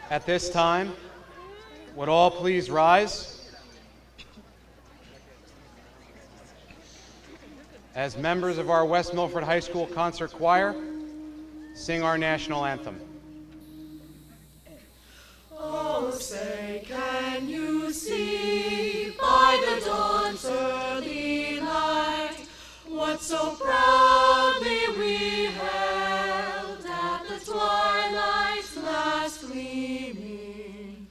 At this time, would all please rise? As members of our West Milford High School Concert Choir, sing our national anthem. Oh, say, can you see by the dawn's early light what so proudly we held at the twilight's last gleaming,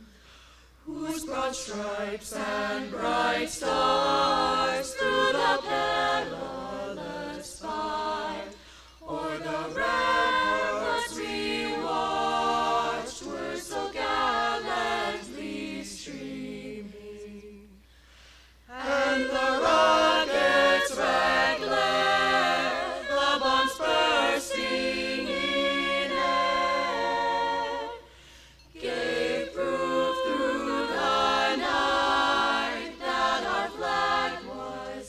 whose broad stripes and bright stars through the perilous fight o'er the ramparts we watched were so gallantly streaming, and the rocket's red glare, the bombs bursting in air, gave proof through the night that our flag was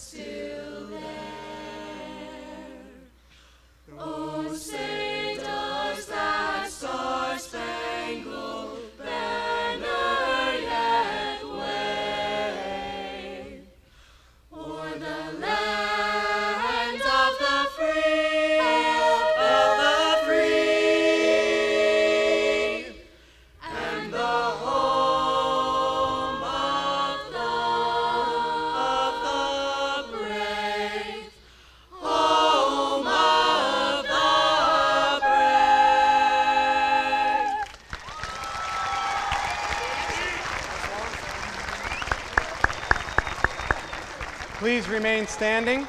Please remain standing.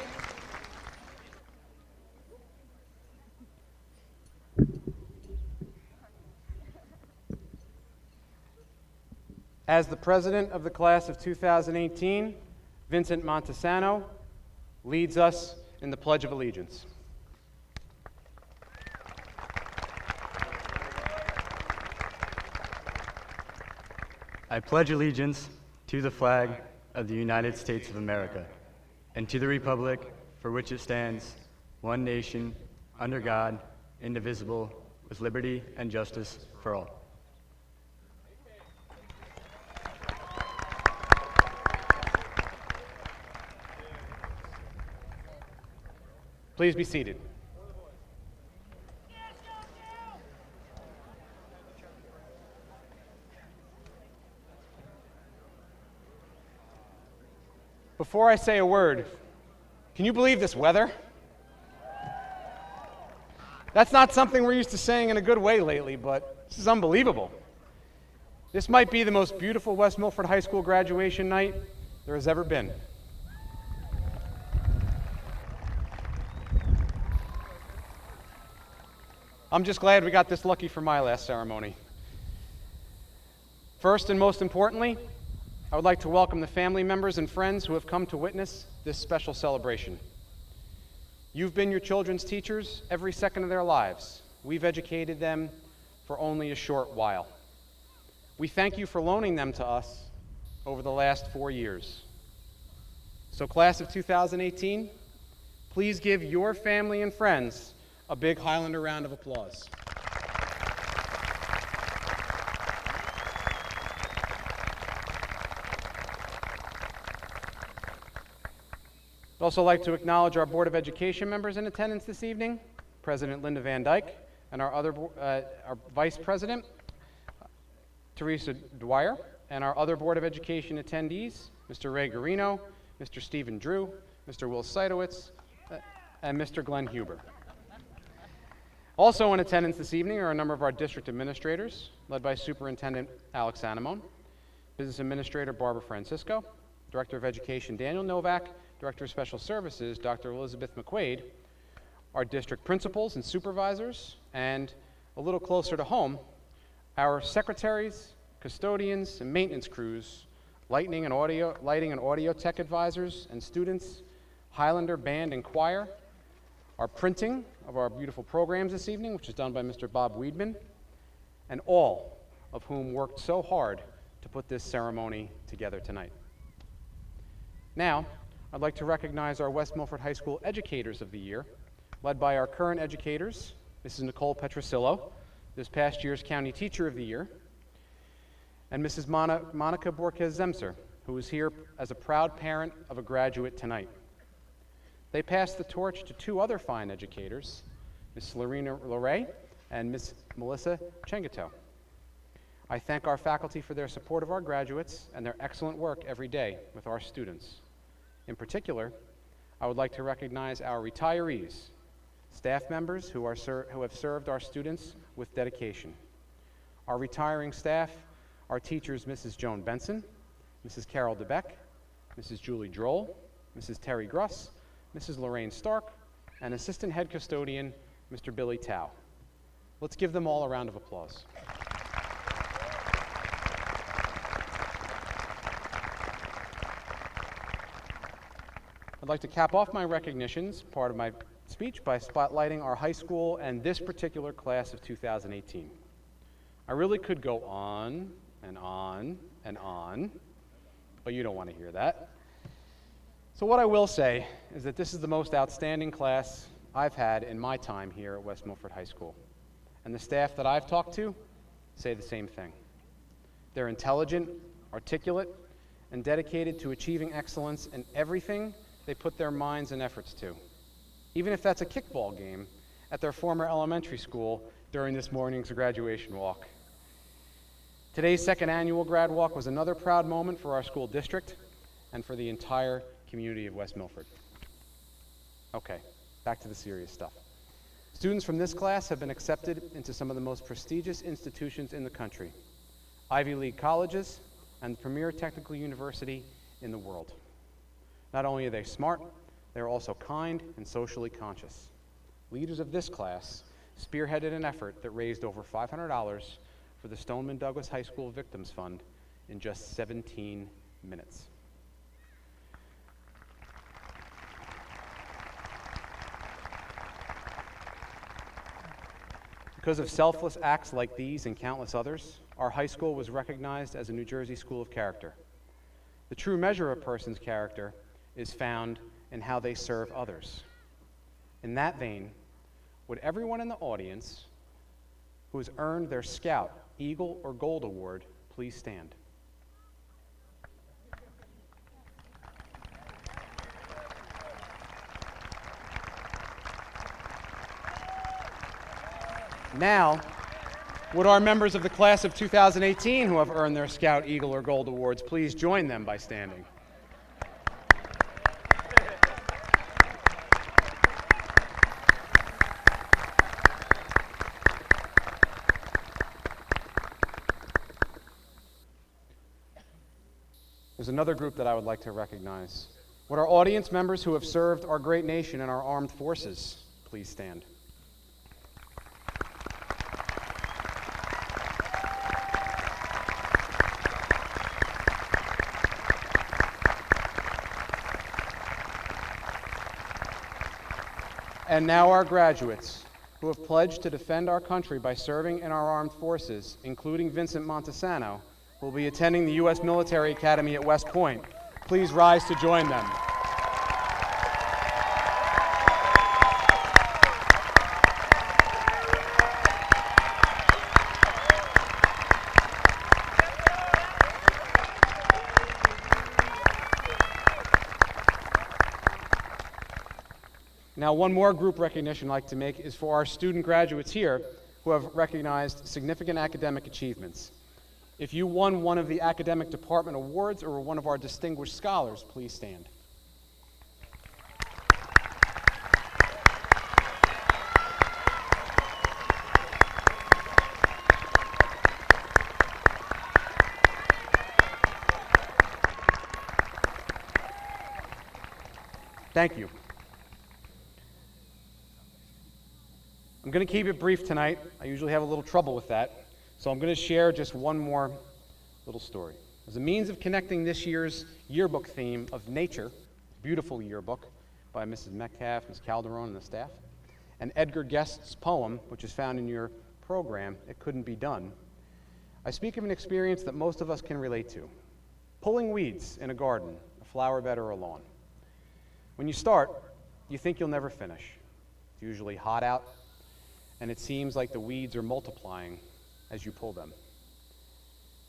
As the president of the class of 2018, Vincent Montesano leads us in the Pledge of Allegiance. I pledge allegiance to the flag of the United States of America and to the republic for which it stands, one nation, under God, indivisible, with liberty and justice for all. Please be seated. Before I say a word, can you believe this weather? That's not something we're used to saying in a good way lately, but this is unbelievable. This might be the most beautiful West Milford High School graduation night there has ever been. I'm just glad we got this lucky for my last ceremony. First and most importantly, I would like to welcome the family members and friends who have come to witness this special celebration. You've been your children's teachers every second of their lives. We've educated them for only a short while. We thank you for loaning them to us over the last 4 years. So class of 2018, please give your family and friends a big Highlander round of applause. I'd also like to acknowledge our Board of Education members in attendance this evening, President Linda Van Dyke, and our Vice President, Teresa Dwyer, and our other Board of Education attendees, Mr. Ray Garino, Mr. Stephen Drew, Mr. Will Seidowitz, and Mr. Glenn Huber. Also in attendance this evening are a number of our district administrators, led by Superintendent Alex Anamone, Business Administrator Barbara Francisco, Director of Education Daniel Novak, Director of Special Services Dr. Elizabeth McQuaid, our district principals and supervisors, and a little closer to home, our secretaries, custodians, and maintenance crews, lighting and audio tech advisors and students, Highlander Band and Choir, our printing of our beautiful programs this evening, which is done by Mr. Bob Weedman, and all of whom worked so hard to put this ceremony together tonight. Now, I'd like to recognize our West Milford High School Educators of the Year, led by our current educators, Mrs. Nicole Petrosillo, this past year's County Teacher of the Year, and Mrs. Monica Borquez-Zemser, who is here as a proud parent of a graduate tonight. They passed the torch to two other fine educators, Ms. Lorena Loray and Ms. Melissa Chengato. I thank our faculty for their support of our graduates and their excellent work every day with our students. In particular, I would like to recognize our retirees, staff members who have served our students with dedication. Our retiring staff are teachers Mrs. Joan Benson, Mrs. Carol DeBeck, Mrs. Julie Droll, Mrs. Terry Gruss, Mrs. Lorraine Stark, and Assistant Head Custodian, Mr. Billy Tao. Let's give them all a round of applause. I'd like to cap off my recognitions, part of my speech, by spotlighting our high school and this particular class of 2018. I really could go on and on and on, but you don't want to hear that. So what I will say is that this is the most outstanding class I've had in my time here at West Milford High School. And the staff that I've talked to say the same thing. They're intelligent, articulate, and dedicated to achieving excellence in everything they put their minds and efforts to, even if that's a kickball game at their former elementary school during this morning's graduation walk. Today's second annual grad walk was another proud moment for our school district and for the entire community of West Milford. Okay, back to the serious stuff. Students from this class have been accepted into some of the most prestigious institutions in the country, Ivy League colleges, and the premier technical university in the world. Not only are they smart, they're also kind and socially conscious. Leaders of this class spearheaded an effort that raised over $500 for the Stoneman Douglas High School Victims Fund in just 17 minutes. Because of selfless acts like these and countless others, our high school was recognized as a New Jersey School of Character. The true measure of a person's character is found in how they serve others. In that vein, would everyone in the audience who has earned their Scout, Eagle, or Gold Award please stand? Now, would our members of the class of 2018 who have earned their Scout, Eagle, or Gold Awards please join them by standing? There's another group that I would like to recognize. Would our audience members who have served our great nation and our armed forces please stand? And now our graduates, who have pledged to defend our country by serving in our armed forces, including Vincent Montesano, will be attending the U.S. Military Academy at West Point. Please rise to join them. Now, one more group recognition I'd like to make is for our student graduates here who have recognized significant academic achievements. If you won one of the academic department awards or were one of our distinguished scholars, please stand. Thank you. I'm going to keep it brief tonight. I usually have a little trouble with that, so I'm going to share just one more little story. As a means of connecting this year's yearbook theme of nature, beautiful yearbook by Mrs. Metcalf, Ms. Calderon, and the staff, and Edgar Guest's poem, which is found in your program, It Couldn't Be Done, I speak of an experience that most of us can relate to. Pulling weeds in a garden, a flower bed, or a lawn. When you start, you think you'll never finish. It's usually hot out, and it seems like the weeds are multiplying as you pull them.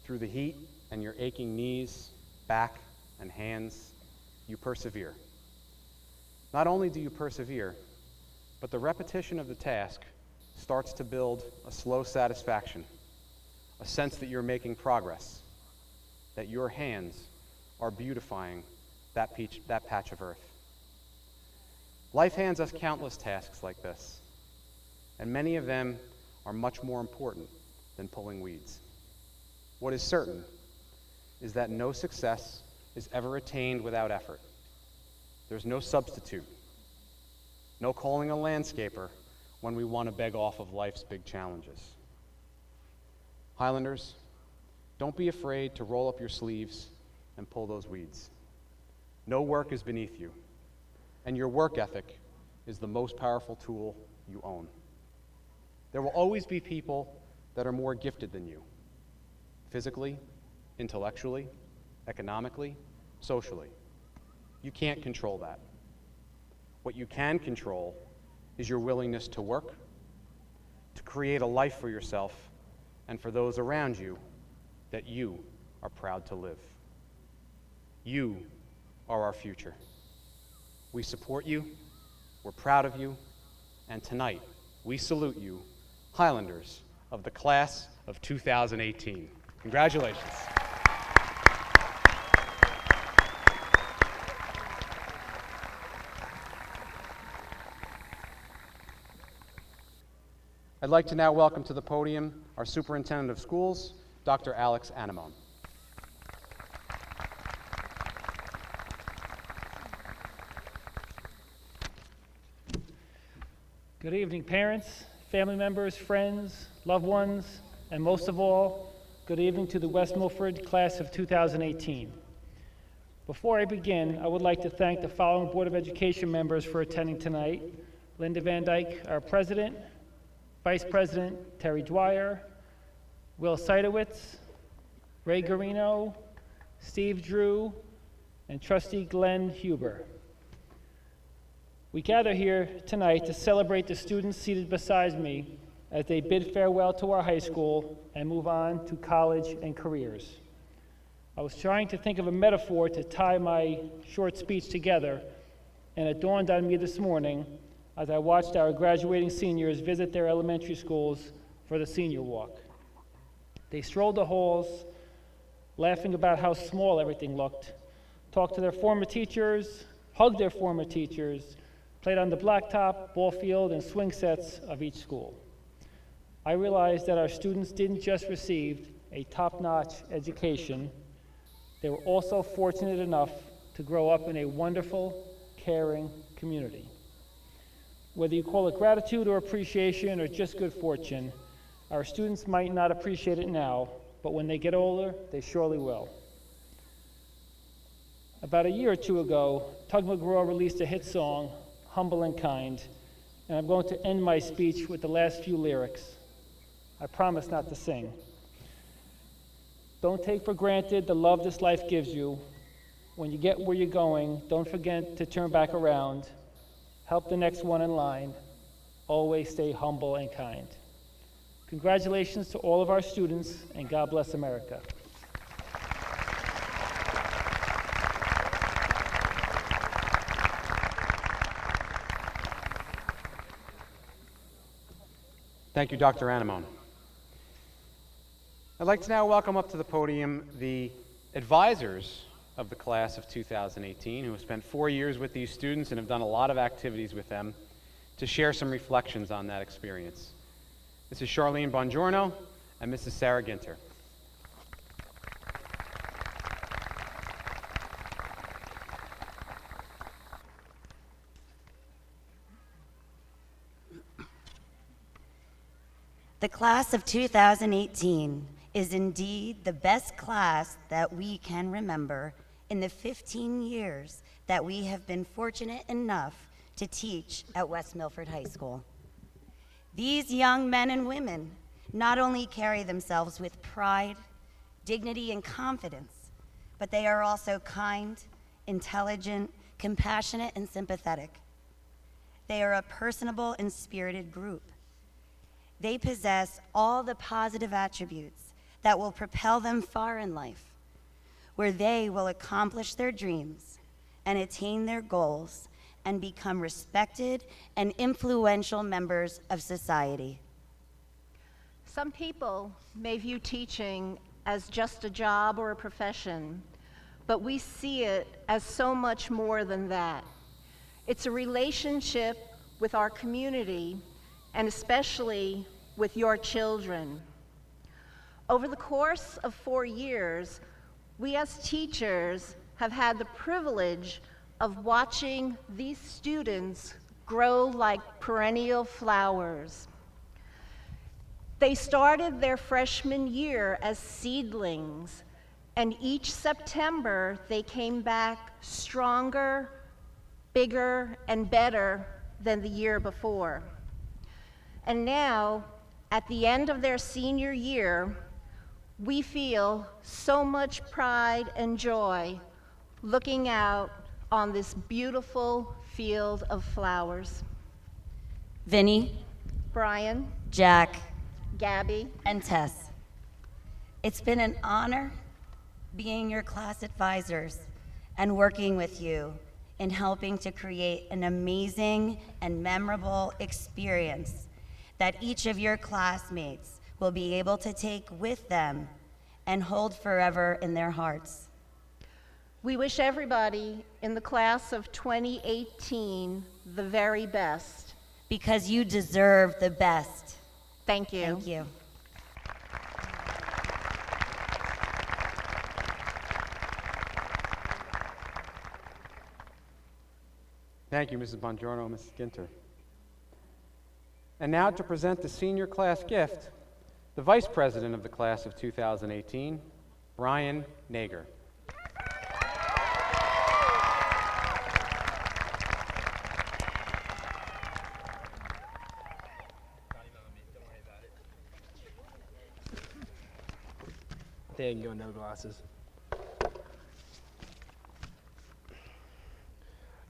Through the heat and your aching knees, back, and hands, you persevere. Not only do you persevere, but the repetition of the task starts to build a slow satisfaction, a sense that you're making progress, that your hands are beautifying that patch of earth. Life hands us countless tasks like this, and many of them are much more important than pulling weeds. What is certain is that no success is ever attained without effort. There's no substitute, no calling a landscaper when we want to beg off of life's big challenges. Highlanders, don't be afraid to roll up your sleeves and pull those weeds. No work is beneath you, and your work ethic is the most powerful tool you own. There will always be people that are more gifted than you, physically, intellectually, economically, socially. You can't control that. What you can control is your willingness to work, to create a life for yourself and for those around you that you are proud to live. You are our future. We support you, we're proud of you, and tonight we salute you, Highlanders of the class of 2018. Congratulations. I'd like to now welcome to the podium our Superintendent of Schools, Dr. Alex Anamone. Good evening, parents, family members, friends, loved ones, and most of all, good evening to the West Milford class of 2018. Before I begin, I would like to thank the following Board of Education members for attending tonight: Linda Van Dyke, our President; Vice President Terry Dwyer; Will Seidowitz; Ray Garino; Steve Drew; and Trustee Glenn Huber. We gather here tonight to celebrate the students seated beside me as they bid farewell to our high school and move on to college and careers. I was trying to think of a metaphor to tie my short speech together, and it dawned on me this morning as I watched our graduating seniors visit their elementary schools for the senior walk. They strolled the halls, laughing about how small everything looked, talked to their former teachers, hugged their former teachers, played on the blacktop, ball field, and swing sets of each school. I realized that our students didn't just receive a top-notch education, they were also fortunate enough to grow up in a wonderful, caring community. Whether you call it gratitude or appreciation or just good fortune, our students might not appreciate it now, but when they get older, they surely will. About a year or two ago, Tug McGraw released a hit song, Humble and Kind, and I'm going to end my speech with the last few lyrics. I promise not to sing. Don't take for granted the love this life gives you. When you get where you're going, don't forget to turn back around. Help the next one in line. Always stay humble and kind. Congratulations to all of our students, and God bless America. Thank you, Dr. Anemone. I'd like to now welcome up to the podium the advisors of the class of 2018 who have spent 4 years with these students and have done a lot of activities with them to share some reflections on that experience. Mrs. Charlene Bongiorno and Mrs. Sarah Ginter. The class of 2018 is indeed the best class that we can remember in the 15 years that we have been fortunate enough to teach at West Milford High School. These young men and women not only carry themselves with pride, dignity, and confidence, but they are also kind, intelligent, compassionate, and sympathetic. They are a personable and spirited group. They possess all the positive attributes that will propel them far in life, where they will accomplish their dreams and attain their goals and become respected and influential members of society. Some people may view teaching as just a job or a profession, but we see it as so much more than that. It's a relationship with our community, and especially with your children. Over the course of 4 years, we as teachers have had the privilege of watching these students grow like perennial flowers. They started their freshman year as seedlings, and each September they came back stronger, bigger, and better than the year before. And now, at the end of their senior year, we feel so much pride and joy looking out on this beautiful field of flowers. Vinny, Brian, Jack, Gabby, and Tess, it's been an honor being your class advisors and working with you in helping to create an amazing and memorable experience that each of your classmates will be able to take with them and hold forever in their hearts. we wish everybody in the class of 2018 the very best. Because you deserve the best. Thank you. Thank you. Thank you, Mrs. Bongiorno and Mrs. Ginter. And now to present the senior class gift, the Vice President of the class of 2018, Brian Nager. There you go, no glasses.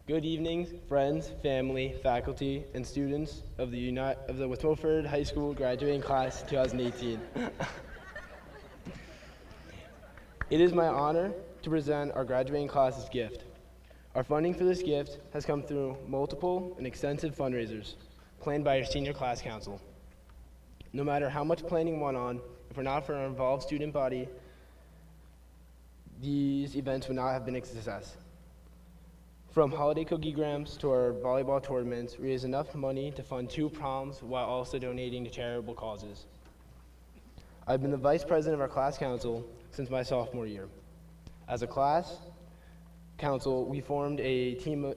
Good evening, friends, family, faculty, and students of the West Milford High School graduating class 2018. It is my honor to present our graduating class's gift. Our funding for this gift has come through multiple and extensive fundraisers planned by our senior class council. No matter how much planning went on, if we're not for our involved student body, these events would not have been a success. From holiday cookie grams to our volleyball tournaments, we raised enough money to fund 2 proms while also donating to charitable causes. I've been the vice president of our class council since my sophomore year. As a class council, we formed a team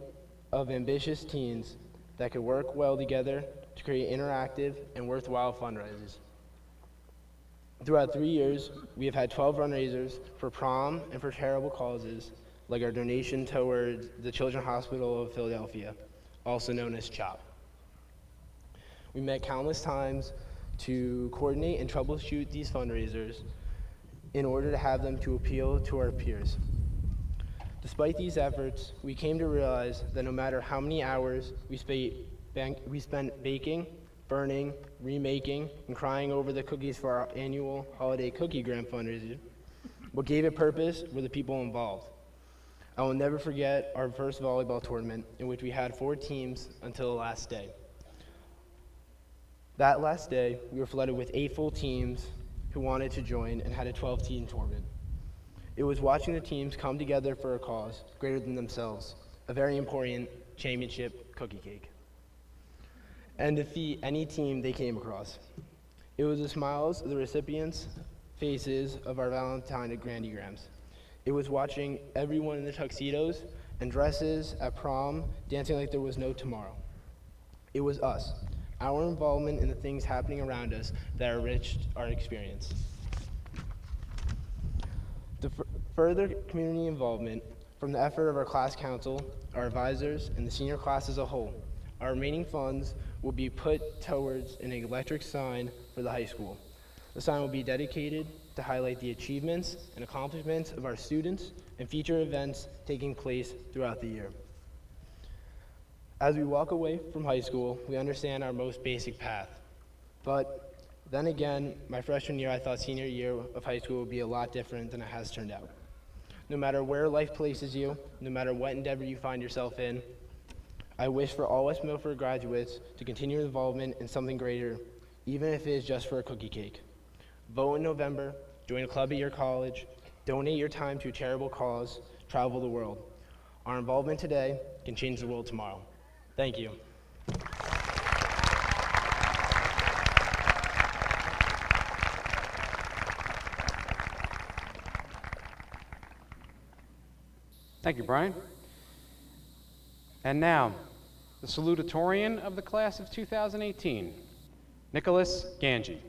of ambitious teens that could work well together to create interactive and worthwhile fundraisers. Throughout 3 years, we have had 12 fundraisers for prom and for charitable causes, like our donation towards the Children's Hospital of Philadelphia, also known as CHOP. We met countless times to coordinate and troubleshoot these fundraisers in order to have them to appeal to our peers. Despite these efforts, we came to realize that no matter how many hours we spent baking, burning, remaking, and crying over the cookies for our annual holiday cookie gram fundraiser, what gave it purpose were the people involved. I will never forget our first volleyball tournament in which we had 4 teams until the last day. That last day, we were flooded with 8 full teams who wanted to join and had a 12-team tournament. It was watching the teams come together for a cause greater than themselves, a very important championship cookie cake, and defeat any team they came across. It was the smiles of the recipients' faces of our Valentine Grandigrams. It was watching everyone in their tuxedos and dresses at prom dancing like there was no tomorrow. It was us, our involvement in the things happening around us that enriched our experience. The further community involvement from the effort of our class council, our advisors, and the senior class as a whole, our remaining funds will be put towards an electric sign for the high school. The sign will be dedicated to highlight the achievements and accomplishments of our students and future events taking place throughout the year. As we walk away from high school, we understand our most basic path. But then again, my freshman year, I thought senior year of high school would be a lot different than it has turned out. No matter where life places you, no matter what endeavor you find yourself in, I wish for all West Milford graduates to continue involvement in something greater, even if it is just for a cookie cake. Vote in November, join a club at your college, donate your time to a charitable cause, travel the world. Our involvement today can change the world tomorrow. Thank you. Thank you, Brian. And now, the salutatorian of the class of 2018, Nicholas Ganji.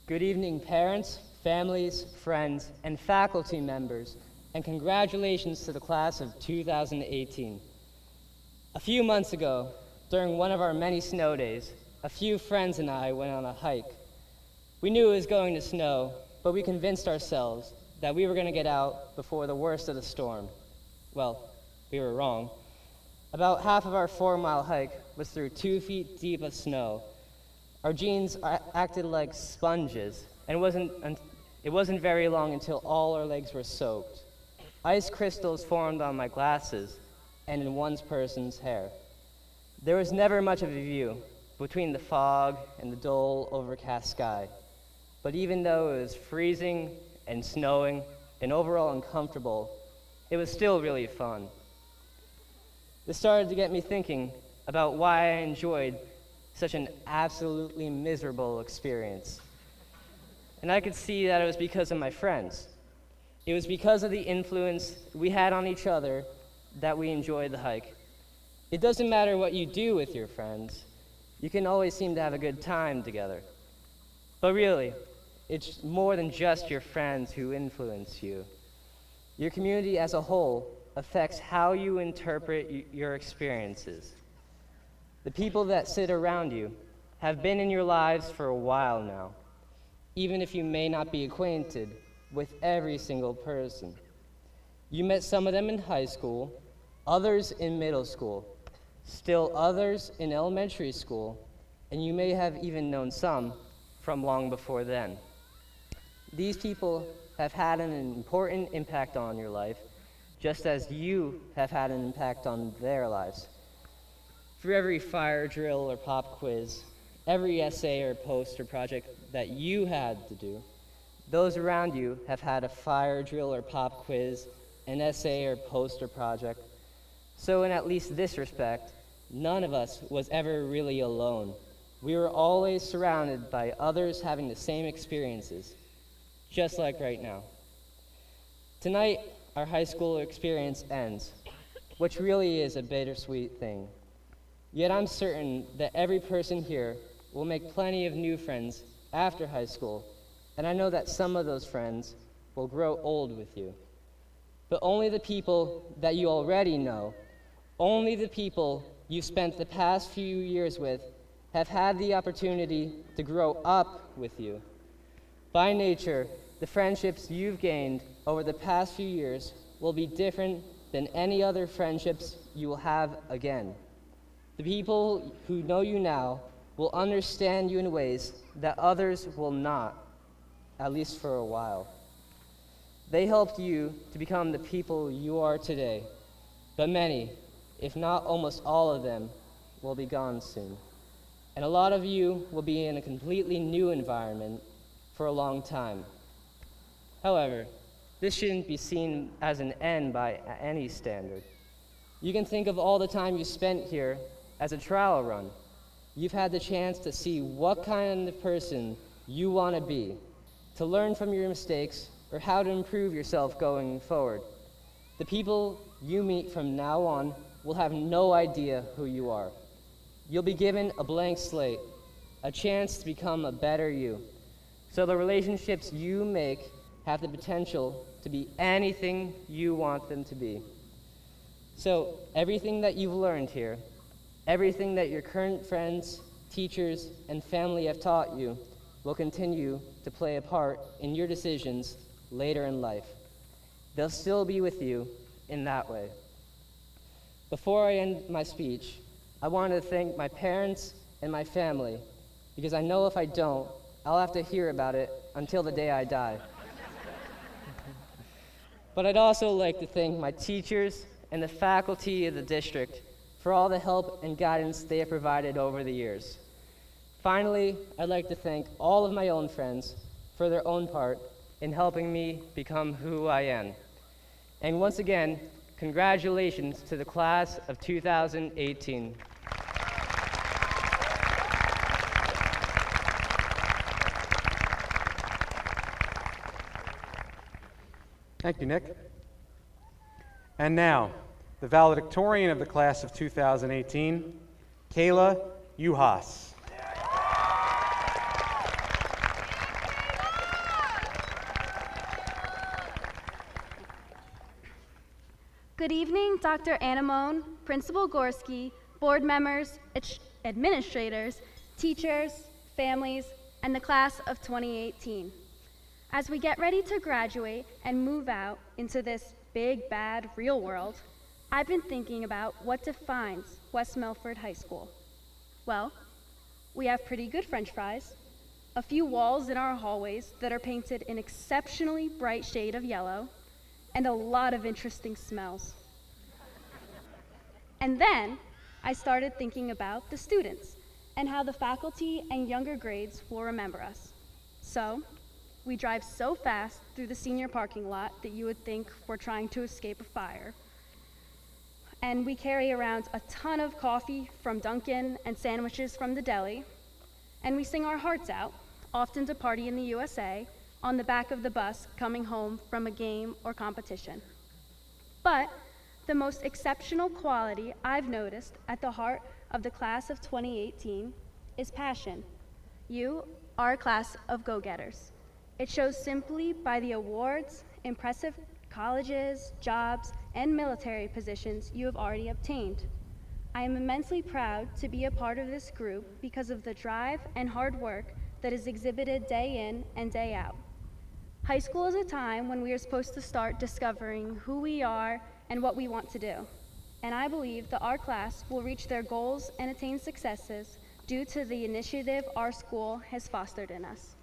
Good evening, parents, families, friends, and faculty members, and congratulations to the class of 2018. A few months ago, during one of our many snow days, a few friends and I went on a hike. We knew it was going to snow, but we convinced ourselves that we were going to get out before the worst of the storm. Well, we were wrong. About half of our 4-mile hike was through 2 feet deep of snow. Our jeans acted like sponges, and it wasn't very long until all our legs were soaked. Ice crystals formed on my glasses and in one person's hair. There was never much of a view between the fog and the dull, overcast sky. But even though it was freezing and snowing and overall uncomfortable, it was still really fun. This started to get me thinking about why I enjoyed such an absolutely miserable experience. And I could see that it was because of my friends. It was because of the influence we had on each other that we enjoyed the hike. It doesn't matter what you do with your friends, you can always seem to have a good time together. But really, it's more than just your friends who influence you. Your community as a whole affects how you interpret your experiences. The people that sit around you have been in your lives for a while now, even if you may not be acquainted with every single person. You met some of them in high school, others in middle school, still others in elementary school, and you may have even known some from long before then. These people have had an important impact on your life, just as you have had an impact on their lives. For every fire drill or pop quiz, every essay or poster project that you had to do, those around you have had a fire drill or pop quiz, an essay or poster project. So in at least this respect, none of us was ever really alone. We were always surrounded by others having the same experiences, just like right now. Tonight, our high school experience ends, which really is a bittersweet thing. Yet I'm certain that every person here will make plenty of new friends after high school, and I know that some of those friends will grow old with you. But only the people that you already know, only the people you've spent the past few years with, have had the opportunity to grow up with you. By nature, the friendships you've gained over the past few years will be different than any other friendships you will have again. The people who know you now will understand you in ways that others will not, at least for a while. They helped you to become the people you are today, but many, if not almost all of them, will be gone soon. And a lot of you will be in a completely new environment for a long time. However, this shouldn't be seen as an end by any standard. You can think of all the time you spent here as a trial run. You've had the chance to see what kind of person you want to be, to learn from your mistakes, or how to improve yourself going forward. The people you meet from now on will have no idea who you are. You'll be given a blank slate, a chance to become a better you. So the relationships you make have the potential to be anything you want them to be. So everything that you've learned here, everything that your current friends, teachers, and family have taught you will continue to play a part in your decisions later in life. They'll still be with you in that way. Before I end my speech, I want to thank my parents and my family, because I know if I don't, I'll have to hear about it until the day I die. But I'd also like to thank my teachers and the faculty of the district for all the help and guidance they have provided over the years. Finally, I'd like to thank all of my own friends for their own part in helping me become who I am. And once again, congratulations to the class of 2018. Thank you, Nick. And now, the valedictorian of the class of 2018, Kayla Uhas. Good evening, Dr. Anamone, Principal Gorski, board members, administrators, teachers, families, and the class of 2018. As we get ready to graduate and move out into this big, bad, real world, I've been thinking about what defines West Milford High School. Well, we have pretty good French fries, a few walls in our hallways that are painted an exceptionally bright shade of yellow, and a lot of interesting smells. And then I started thinking about the students and how the faculty and younger grades will remember us. So we drive so fast through the senior parking lot that you would think we're trying to escape a fire. And we carry around a ton of coffee from Dunkin' and sandwiches from the deli. And we sing our hearts out, often to Party in the USA, on the back of the bus coming home from a game or competition. But the most exceptional quality I've noticed at the heart of the class of 2018 is passion. You are a class of go-getters. It shows simply by the awards, impressive colleges, jobs, and military positions you have already obtained. I am immensely proud to be a part of this group because of the drive and hard work that is exhibited day in and day out. High school is a time when we are supposed to start discovering who we are and what we want to do. And I believe that our class will reach their goals and attain successes due to the initiative our school has fostered in us.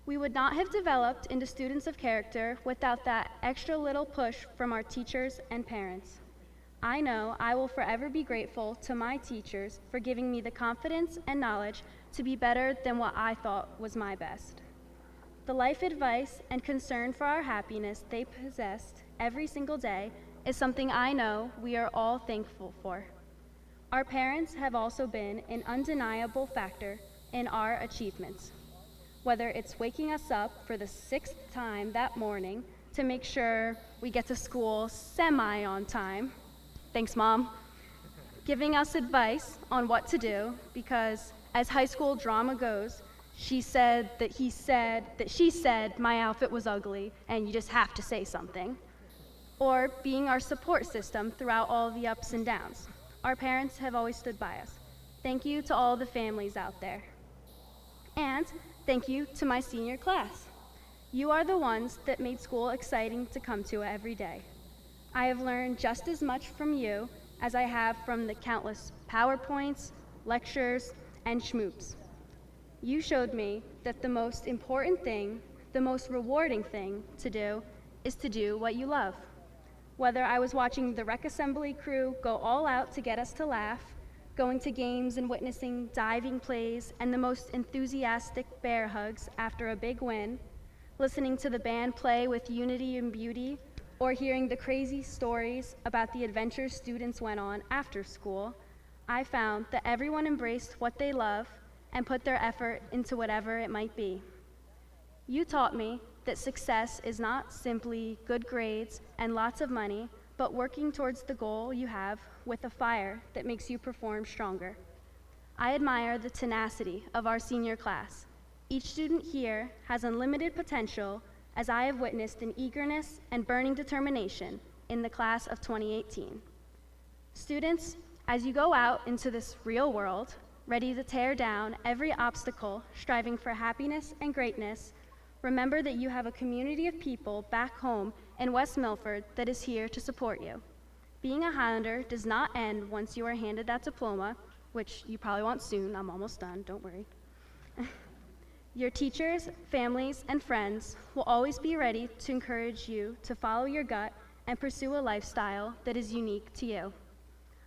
We would not have developed into students of character without that extra little push from our teachers and parents. I know I will forever be grateful to my teachers for giving me the confidence and knowledge to be better than what I thought was my best. The life advice and concern for our happiness they possessed every single day is something I know we are all thankful for. Our parents have also been an undeniable factor in our achievements. Whether it's waking us up for the 6th time that morning to make sure we get to school semi on time, thanks Mom, giving us advice on what to do because as high school drama goes, she said that he said that she said my outfit was ugly and you just have to say something. Or being our support system throughout all the ups and downs. Our parents have always stood by us. Thank you to all the families out there. And thank you to my senior class. You are the ones that made school exciting to come to every day. I have learned just as much from you as I have from the countless PowerPoints, lectures, and schmoops. You showed me that the most important thing, the most rewarding thing to do is to do what you love. Whether I was watching the rec assembly crew go all out to get us to laugh, going to games and witnessing diving plays and the most enthusiastic bear hugs after a big win, listening to the band play with unity and beauty, or hearing the crazy stories about the adventures students went on after school, I found that everyone embraced what they love and put their effort into whatever it might be. You taught me that success is not simply good grades and lots of money, but working towards the goal you have with a fire that makes you perform stronger. I admire the tenacity of our senior class. Each student here has unlimited potential, as I have witnessed an eagerness and burning determination in the class of 2018. Students, as you go out into this real world, ready to tear down every obstacle, striving for happiness and greatness, remember that you have a community of people back home in West Milford that is here to support you. Being a Highlander does not end once you are handed that diploma, which you probably want soon. I'm almost done, don't worry. Your teachers, families, and friends will always be ready to encourage you to follow your gut and pursue a lifestyle that is unique to you.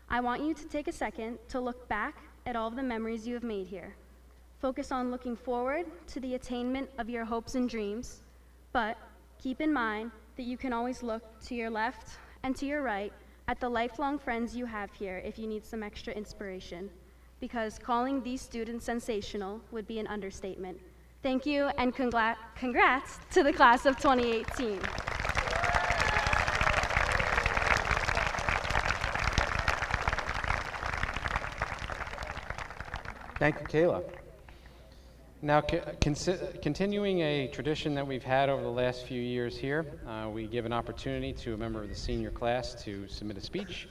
I want you to take a second to look back at all of the memories you have made here. Focus on looking forward to the attainment of your hopes and dreams, but keep in mind that you can always look to your left and to your right at the lifelong friends you have here if you need some extra inspiration, because calling these students sensational would be an understatement. Thank you, and congrats to the class of 2018. Thank you, Kayla. Now, continuing a tradition that we've had over the last few years here, we give an opportunity to a member of the senior class to submit a speech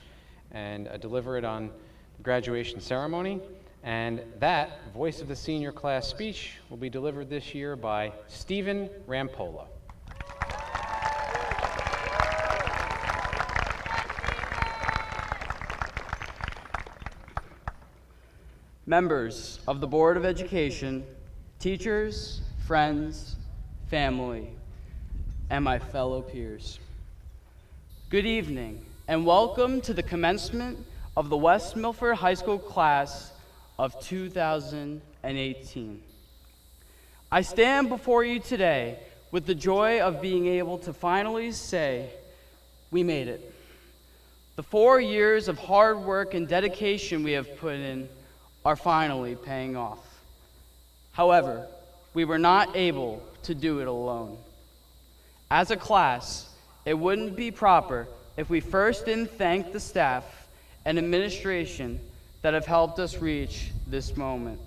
and deliver it on the graduation ceremony. And that Voice of the Senior Class speech will be delivered this year by Stephen Rampola. Members of the Board of Education, teachers, friends, family, and my fellow peers. Good evening, and welcome to the commencement of the West Milford High School class of 2018. I stand before you today with the joy of being able to finally say, we made it. The 4 years of hard work and dedication we have put in are finally paying off. However, we were not able to do it alone. As a class, it wouldn't be proper if we first didn't thank the staff and administration that have helped us reach this moment.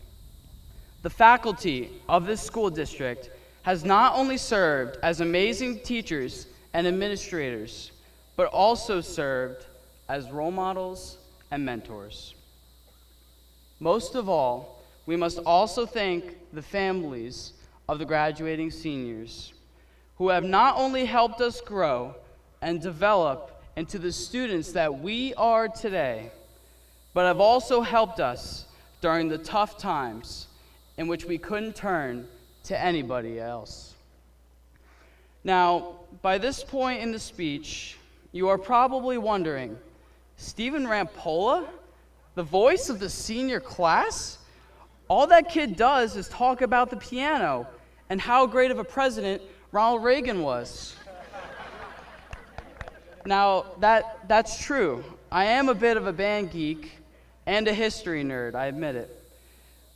The faculty of this school district has not only served as amazing teachers and administrators, but also served as role models and mentors. Most of all, we must also thank the families of the graduating seniors, who have not only helped us grow and develop into the students that we are today, but have also helped us during the tough times in which we couldn't turn to anybody else. Now, by this point in the speech, you are probably wondering, Stephen Rampolla, the voice of the senior class? All that kid does is talk about the piano and how great of a president Ronald Reagan was. Now, that's true. I am a bit of a band geek and a history nerd, I admit it.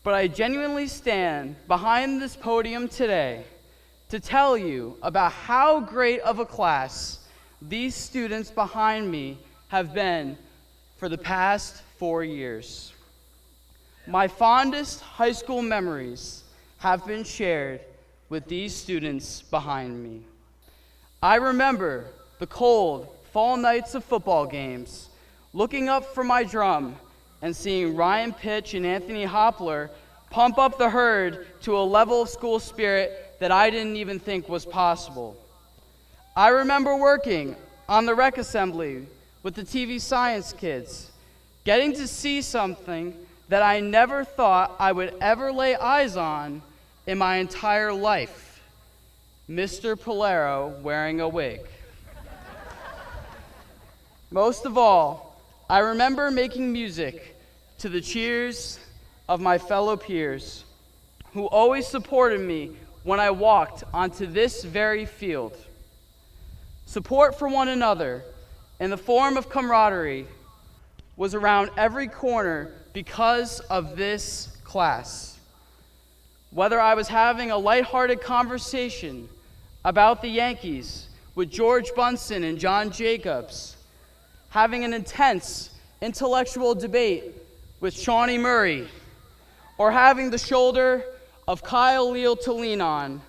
But I genuinely stand behind this podium today to tell you about how great of a class these students behind me have been for the past 4 years. My fondest high school memories have been shared with these students behind me. I remember the cold fall nights of football games, looking up from my drum and seeing Ryan Pitch and Anthony Hopler pump up the herd to a level of school spirit that I didn't even think was possible. I remember working on the rec assembly with the TV science kids, getting to see something that I never thought I would ever lay eyes on in my entire life: Mr. Polero wearing a wig. Most of all, I remember making music to the cheers of my fellow peers, who always supported me when I walked onto this very field. Support for one another in the form of camaraderie was around every corner because of this class. Whether I was having a lighthearted conversation about the Yankees with George Bunsen and John Jacobs, having an intense intellectual debate with Shawnee Murray, or having the shoulder of Kyle Leal to lean on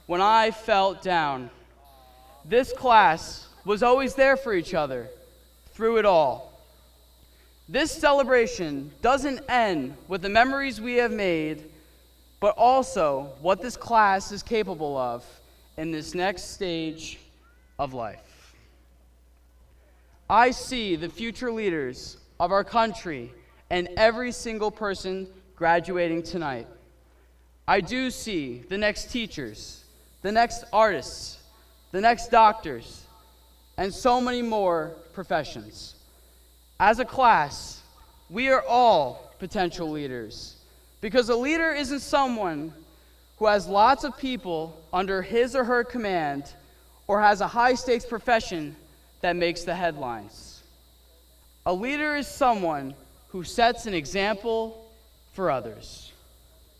when I felt down. This class was always there for each other through it all. This celebration doesn't end with the memories we have made, but also what this class is capable of in this next stage of life. I see the future leaders of our country and every single person graduating tonight. I do see the next teachers, the next artists, the next doctors, and so many more professions. As a class, we are all potential leaders, because a leader isn't someone who has lots of people under his or her command or has a high-stakes profession that makes the headlines. A leader is someone who sets an example for others,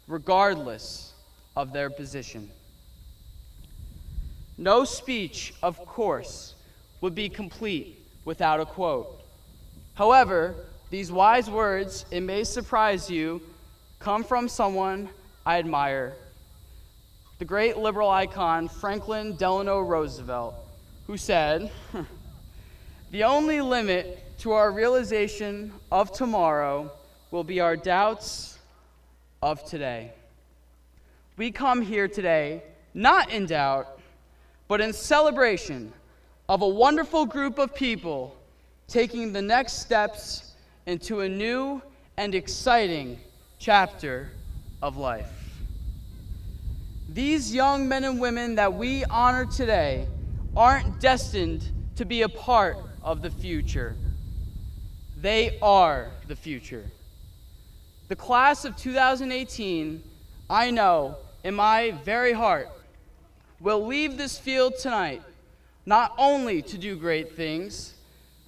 regardless of their position. No speech, of course, would be complete without a quote. However, these wise words, it may surprise you, come from someone I admire, the great liberal icon Franklin Delano Roosevelt, who said, "The only limit to our realization of tomorrow will be our doubts of today." We come here today not in doubt, but in celebration of a wonderful group of people taking the next steps into a new and exciting chapter of life. These young men and women that we honor today aren't destined to be a part of the future. They are the future. The class of 2018, I know in my very heart, will leave this field tonight not only to do great things,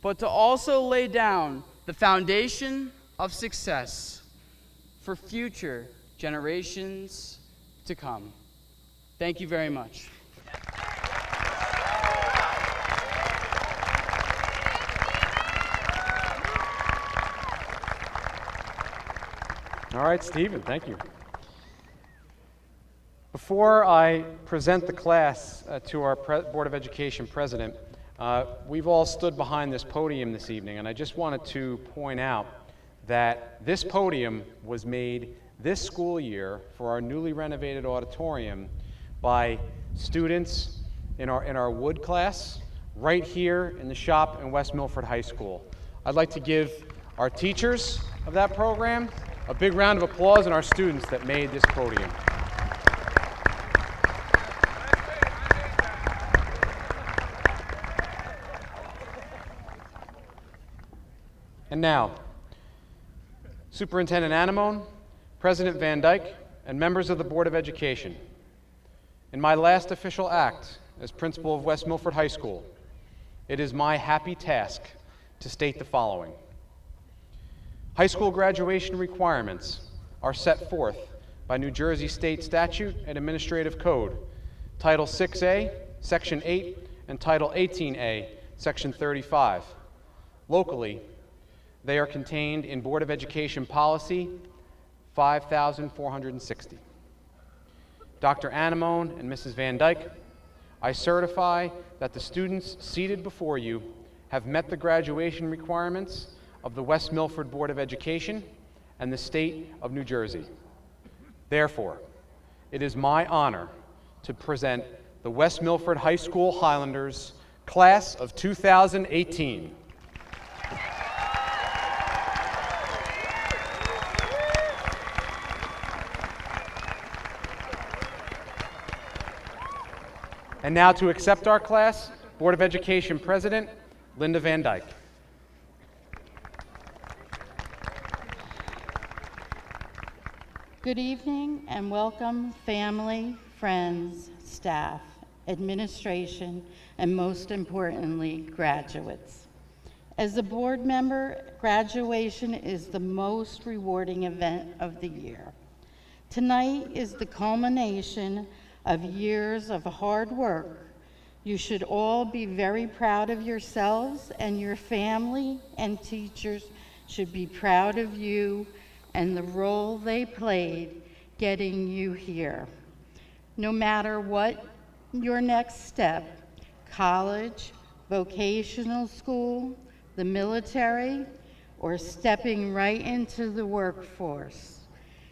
but to also lay down the foundation of success for future generations to come. Thank you very much. All right, Stephen, thank you. Before I present the class to our Board of Education president, we've all stood behind this podium this evening, and I just wanted to point out that this podium was made this school year for our newly renovated auditorium by students in our wood class right here in the shop in West Milford High School. I'd like to give our teachers of that program a big round of applause and our students that made this podium. And now, Superintendent Anemone, President Van Dyke, and members of the Board of Education. In my last official act as principal of West Milford High School, it is my happy task to state the following. High school graduation requirements are set forth by New Jersey State Statute and Administrative Code, Title 6A, Section 8, and Title 18A, Section 35. Locally, they are contained in Board of Education Policy 5460. Dr. Anemone and Mrs. Van Dyke, I certify that the students seated before you have met the graduation requirements of the West Milford Board of Education and the State of New Jersey. Therefore, it is my honor to present the West Milford High School Highlanders Class of 2018. And now to accept our class, Board of Education President, Linda Van Dyke. Good evening and welcome family, friends, staff, administration, and most importantly, graduates. As a board member, graduation is the most rewarding event of the year. Tonight is the culmination of years of hard work. You should all be very proud of yourselves, and your family and teachers should be proud of you and the role they played getting you here. No matter what your next step, college, vocational school, the military, or stepping right into the workforce,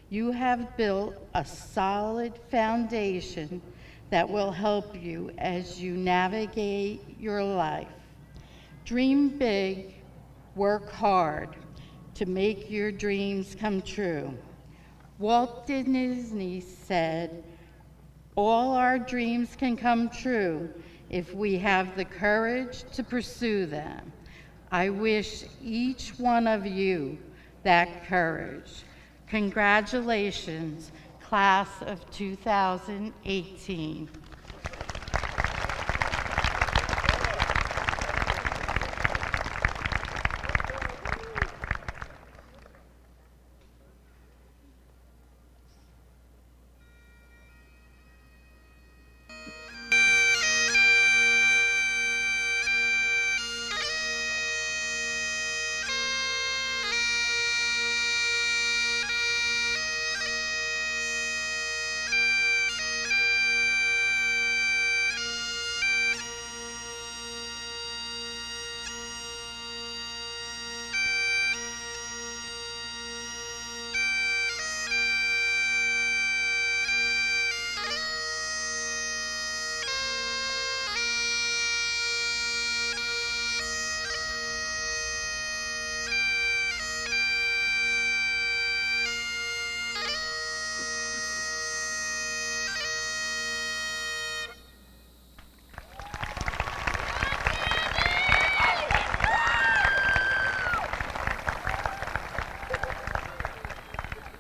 you have built a solid foundation that will help you as you navigate your life. Dream big, work hard to make your dreams come true. Walt Disney said, all our dreams can come true if we have the courage to pursue them. I wish each one of you that courage. Congratulations, class of 2018.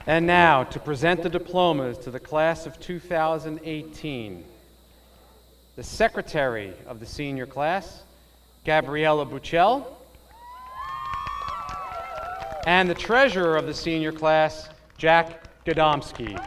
And now, to present the diplomas to the class of 2018, the secretary of the senior class, Gabriella Buchel, and the treasurer of the senior class, Jack Godomsky.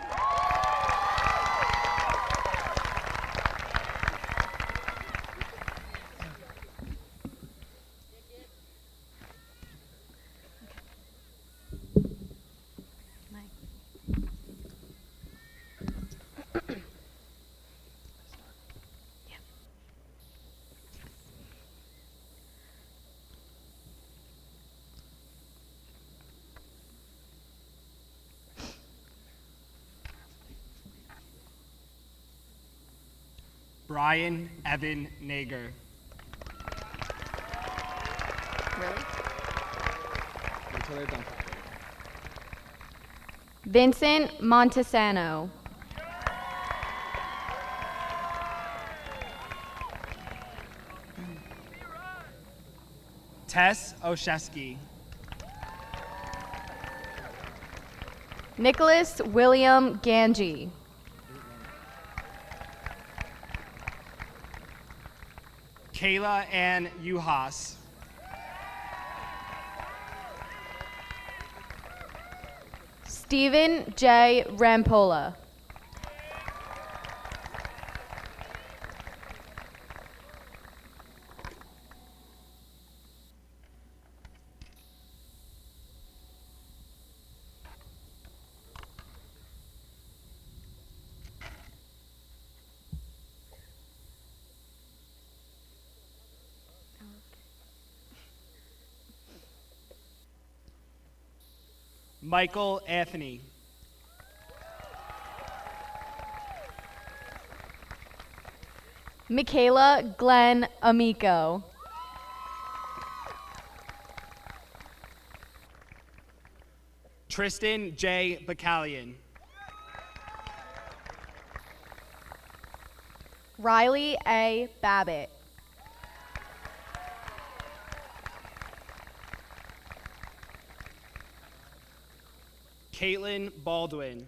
Brian Evan Nager. Until they're done. Vincent Montesano. Tess Oshesky. Nicholas William Ganji. Kayla Ann Uhas. Stephen J. Rampola. Michael Anthony. Michaela Glenn Amico. Tristan J. Bacallion. Riley A. Babbitt. Caitlin Baldwin.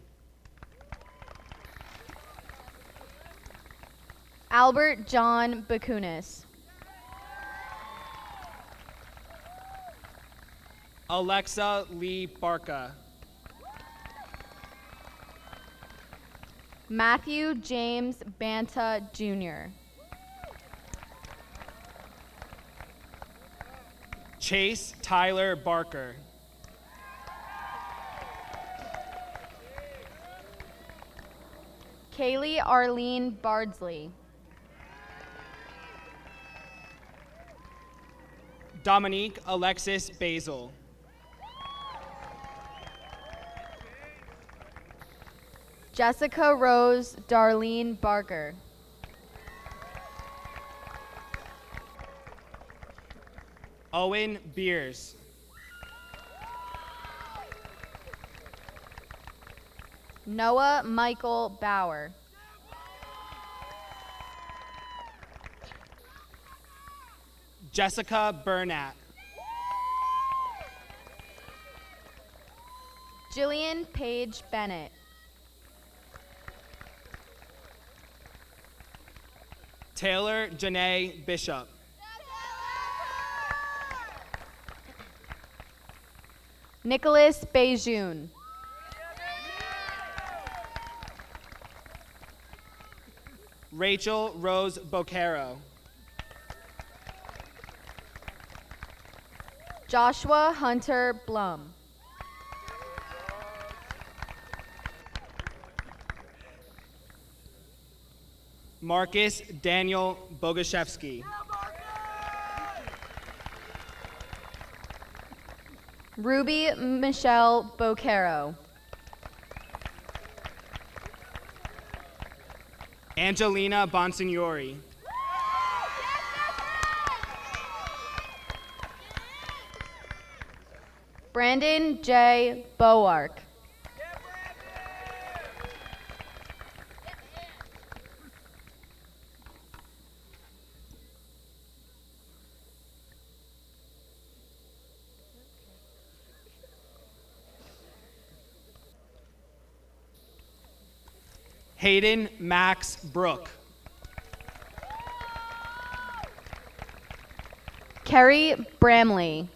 Albert John Bakunis. Alexa Lee Barca. Matthew James Banta Jr. Chase Tyler Barker. Kaylee Arlene Bardsley. Dominique Alexis Basil. Jessica Rose Darlene Barker. Owen Beers. Noah Michael Bauer. Jessica Burnett. Jillian Paige Bennett. Taylor Janae Bishop. Nicholas Bejun. Rachel Rose Bocaro. Joshua Hunter Blum. Marcus Daniel Bogashevsky. Ruby Michelle Bocaro. Angelina Bonsignori. Brandon J. Boark. Hayden Max Brook. Kerry Bramley.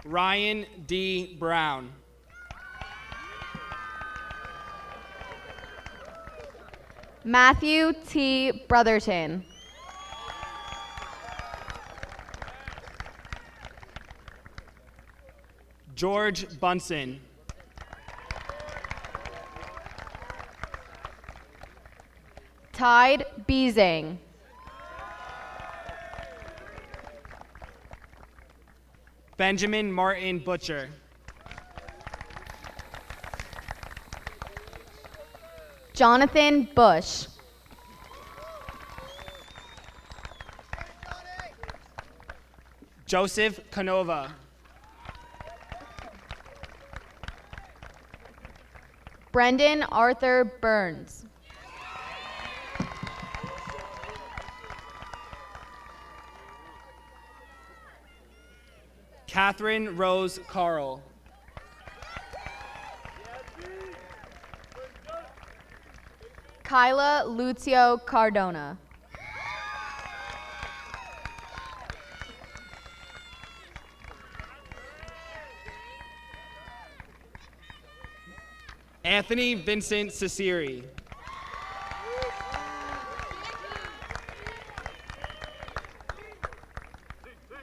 Ryan D. Brown. Matthew T. Brotherton. George Bunsen. Tide Beezing. Benjamin Martin Butcher. Jonathan Bush. Joseph Canova. Brendan Arthur Burns. Catherine Rose Carl. Kyla Lucio Cardona. Anthony Vincent Cesiri.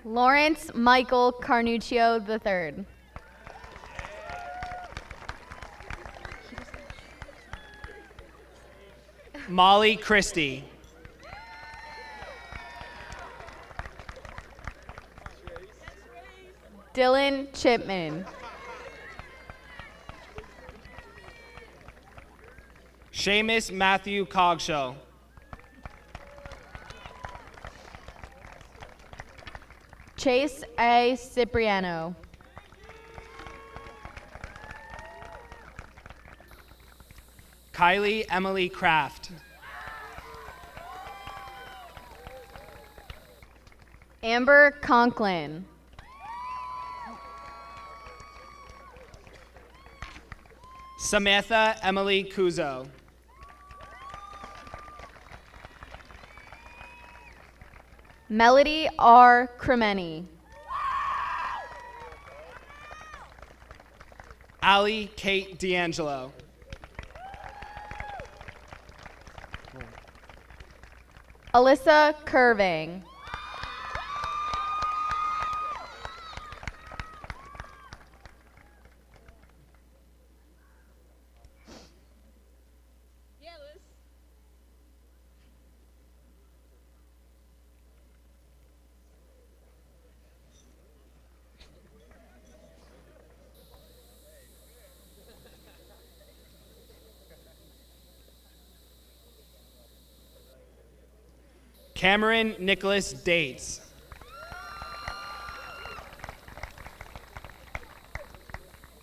Lawrence Michael Carnuccio III. Molly Christie. Dylan Chipman. Seamus Matthew Cogshow. Chase A. Cipriano. Kylie Emily Kraft. Amber Conklin. Samantha Emily Kuzo. Melody R. Cremeni. Allie Kate D'Angelo. Alyssa Curving. Cameron Nicholas Dates.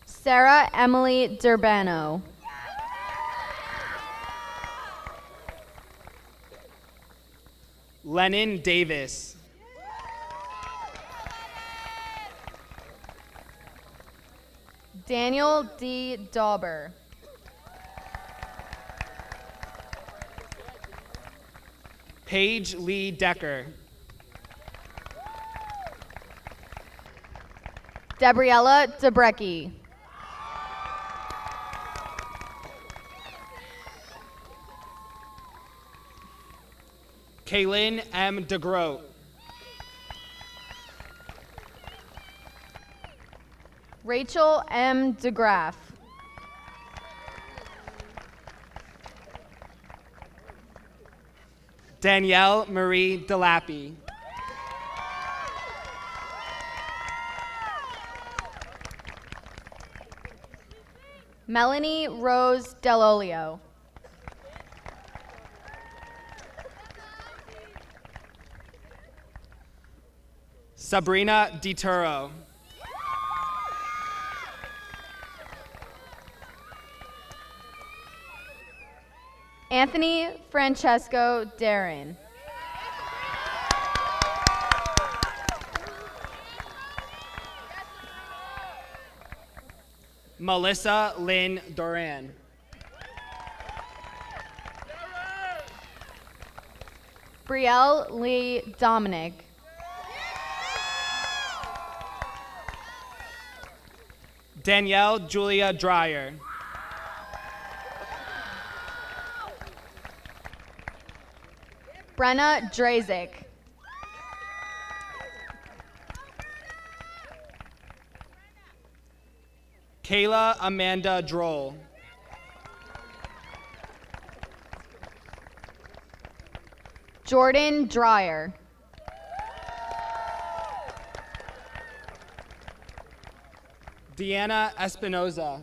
Sarah Emily Durbano. Lennon Davis. Daniel D. Dauber. Paige Lee Decker. Gabriella Debrecki. Kaylin M. DeGroat. Rachel M. DeGraff. Danielle Marie Delappy. Melanie Rose Delolio. Sabrina DiTuro. Anthony Francesco Darren. Melissa Lynn Doran. Brielle Lee Dominic. Danielle Julia Dreyer. Brenna Drazik. Kayla Amanda Droll. Jordan Dreyer. Deanna Espinoza.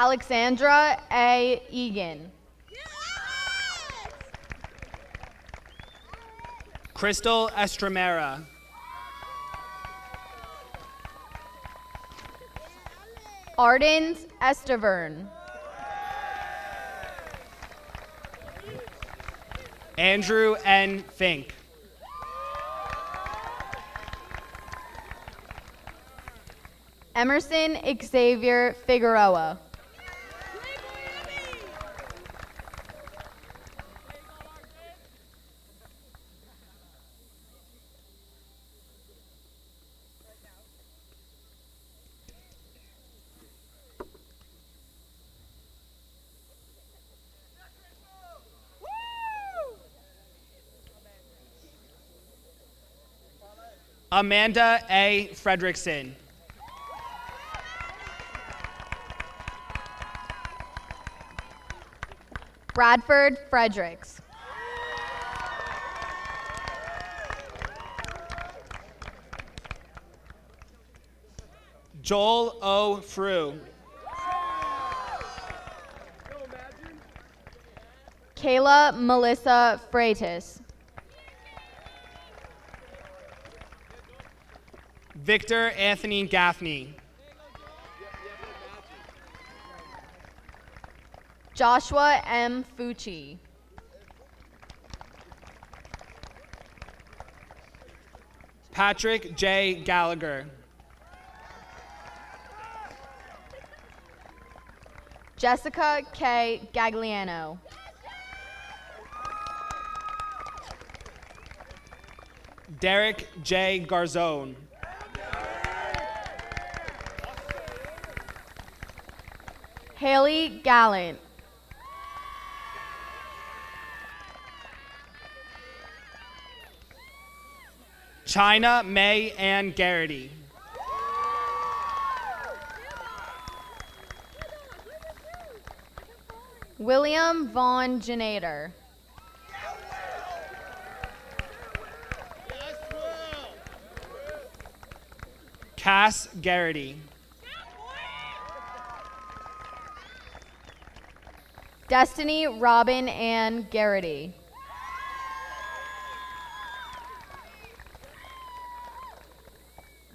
Alexandra A. Egan. Crystal Estremera. Ardens Estervern. Andrew N. Fink. Emerson Xavier Figueroa. Amanda A. Fredrickson. Bradford Fredericks. Joel O. Frew. Kayla Melissa Freitas. Victor Anthony Gaffney. Joshua M. Fucci. Patrick J. Gallagher. Jessica K. Gagliano. Derek J. Garzone. Haley Gallant. China May Ann Garrity. William Vaughn Genader. Cass Garrity. Destiny Robin Ann Garrity.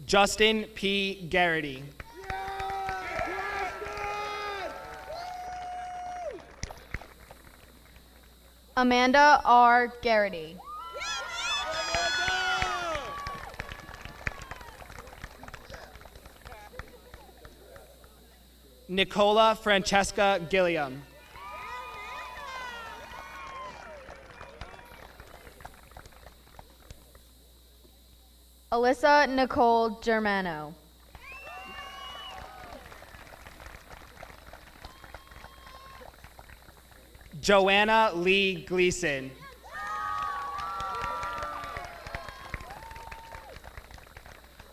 Justin P. Garrity. Amanda R. Garrity. Nicola Francesca Gilliam. Alyssa Nicole Germano. Joanna Lee Gleason.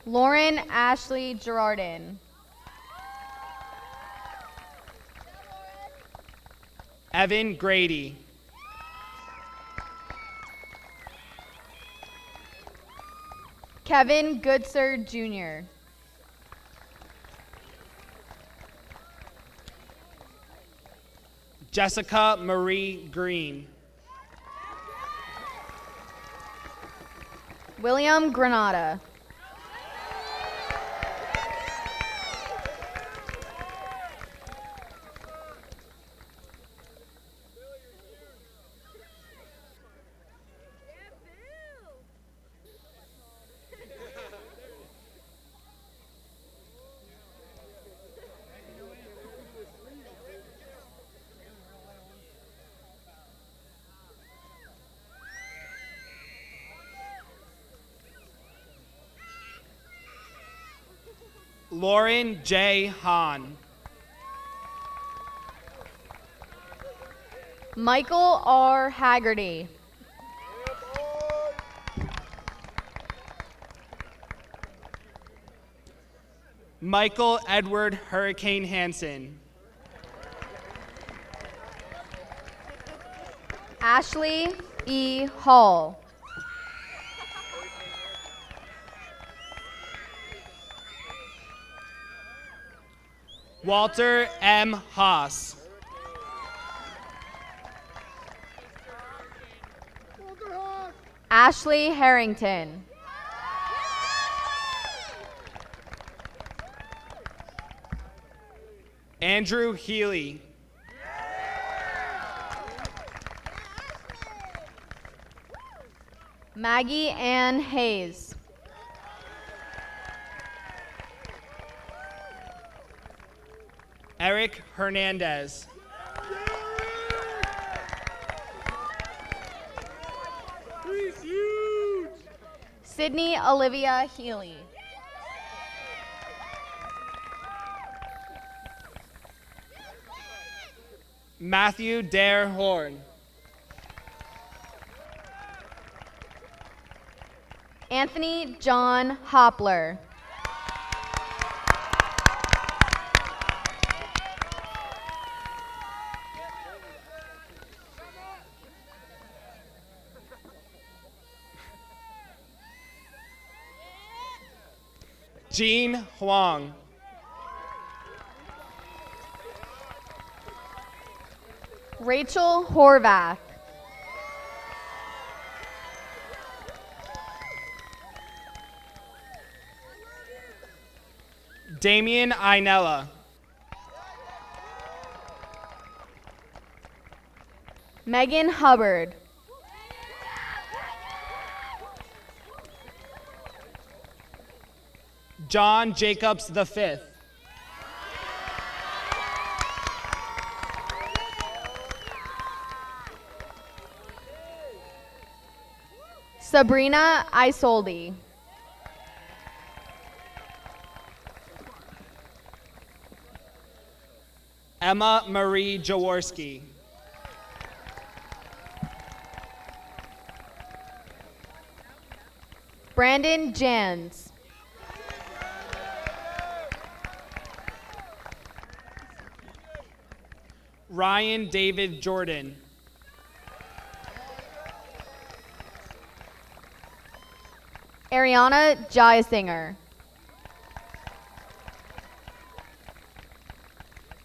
Lauren Ashley Gerardin. Evan Grady. Kevin Goodser Jr. Jessica Marie Green. William Granada. Lauren J. Hahn. Michael R. Haggerty. Michael Edward Hurricane Hansen. Ashley E. Hall. Walter M. Haas. Ashley Harrington. Andrew Healy. Maggie Ann Hayes. Eric Hernandez. Sydney Olivia Healy. Matthew Dare Horn. Anthony John Hopler. Jean Huang. Rachel Horvath. Damian Inella. Megan Hubbard. John Jacobs V. Sabrina Isolde. Emma Marie Jaworski. Brandon Jans. Ryan David Jordan. Ariana Jayasinger.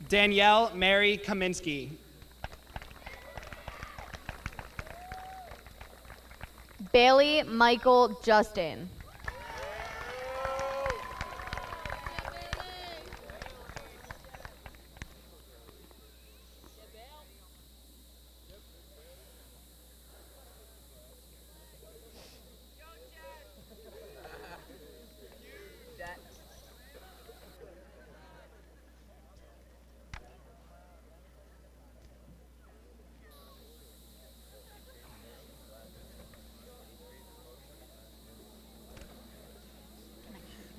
Danielle Mary Kaminsky. Bailey Michael Justin.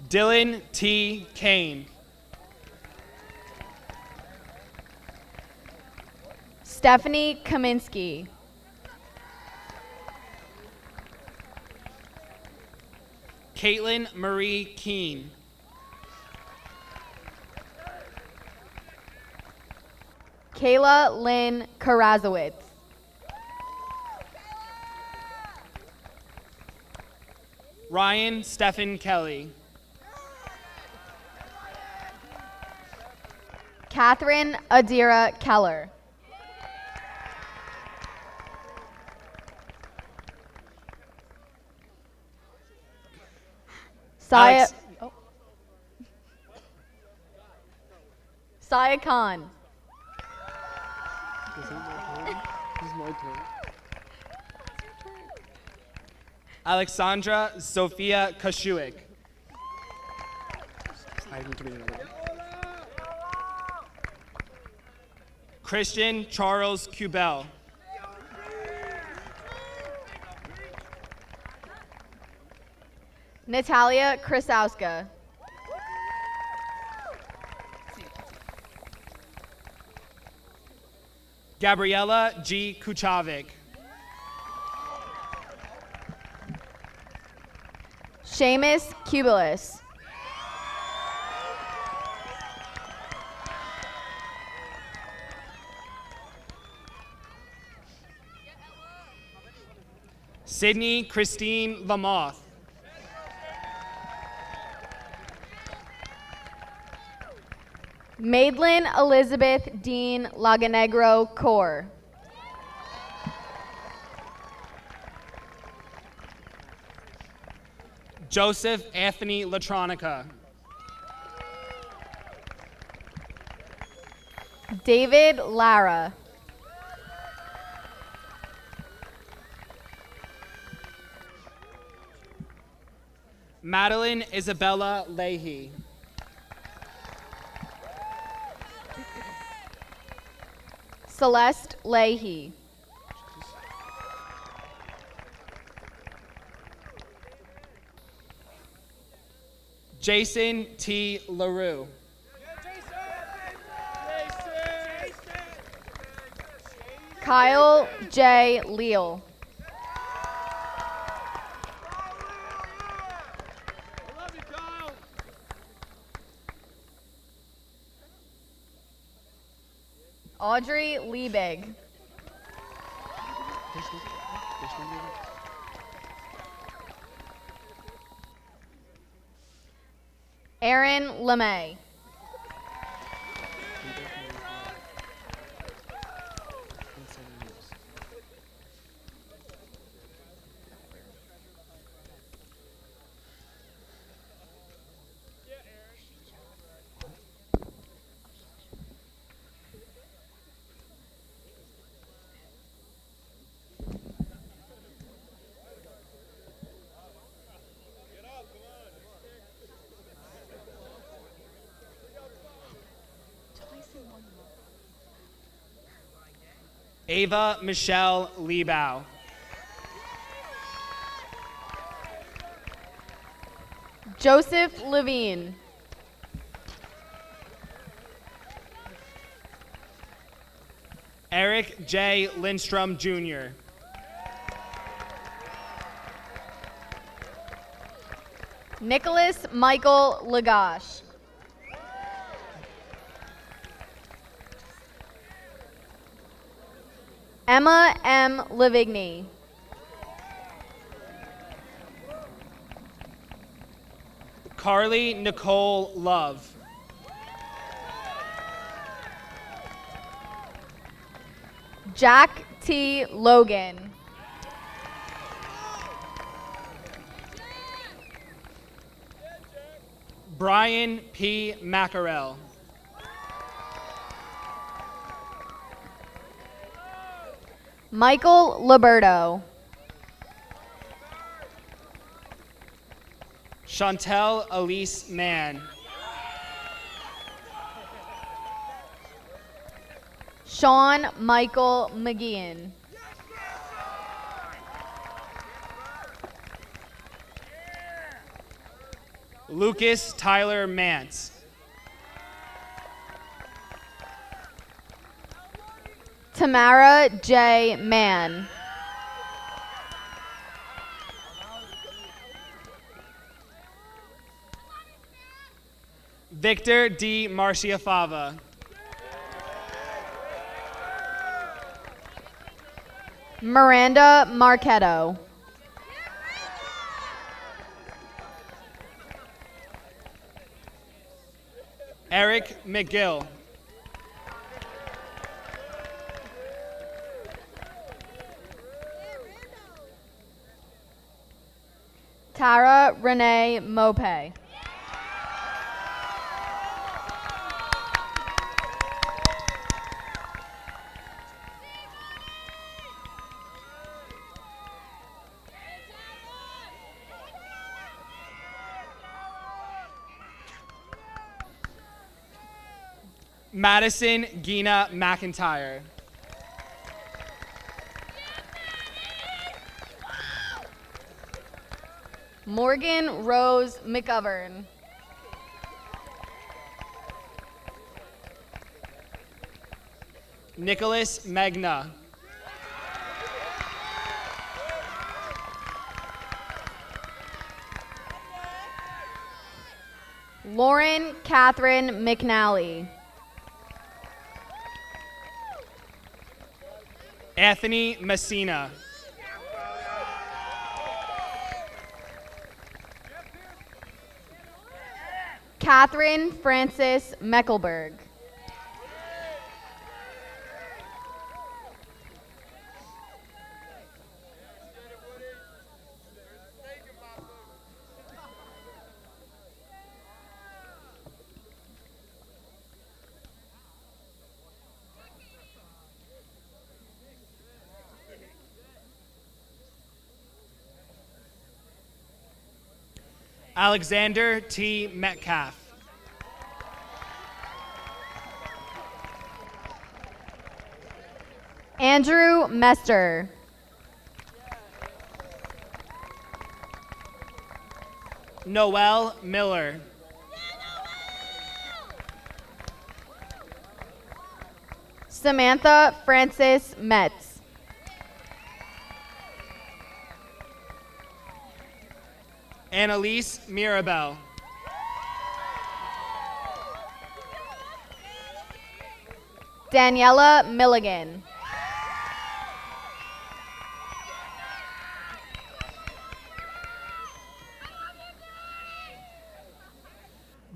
Dylan T. Kane. Stephanie Kaminsky. Caitlin Marie Keene. Kayla Lynn Karazowitz. Ryan Stephen Kelly. Catherine Adira Keller. Saya, Alex- Saya Khan. Alexandra Sophia Kashuik. Christian Charles Kubel. Natalia Krasowska. Gabriella G. Kuchavik. Seamus Kubelis. Sydney Christine Lamoth. Madeline Elizabeth Dean Laganegro Core. Joseph Anthony Latronica. David Lara. Madeline Isabella Leahy. Celeste Leahy. Jason T. LaRue. Kyle J. Leal. Audrey Liebig. Aaron LeMay. Ava Michelle Liebau. Joseph Levine. Eric J. Lindstrom Jr. Nicholas Michael Lagash. Emma M. Livigny. Carly Nicole Love. Jack T. Logan. Brian P. Mackerel. Michael Liberto. Chantel Elise Mann. Sean Michael McGeehan. Lucas Tyler Mance. Tamara J. Mann. Victor D. Marciafava. Miranda Marquetto. Eric McGill. Tara Renee Mope. Madison Gina McIntyre. Morgan Rose McGovern. Nicholas Magna. Lauren Catherine McNally. Anthony Messina. Catherine Francis Meckelberg. Alexander T. Metcalf. Andrew Mester. Noel Miller. Samantha Francis Metz. Annalise Mirabel. Daniela Milligan.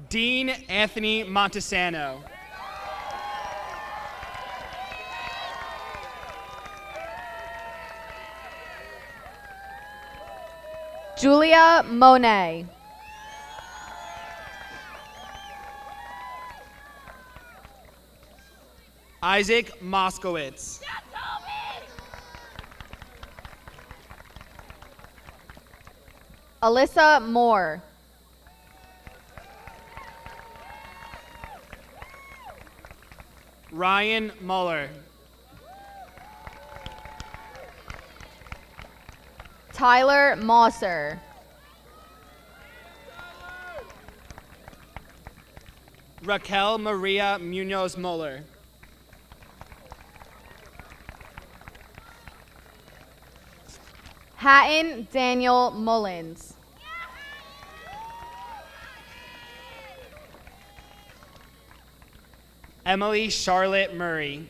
Dean Anthony Montesano. Julia Monet. Isaac Moskowitz. Alyssa Moore. Ryan Muller. Tyler Mosser. Raquel Maria Munoz Muller. Hatton Daniel Mullins. Emily Charlotte Murray.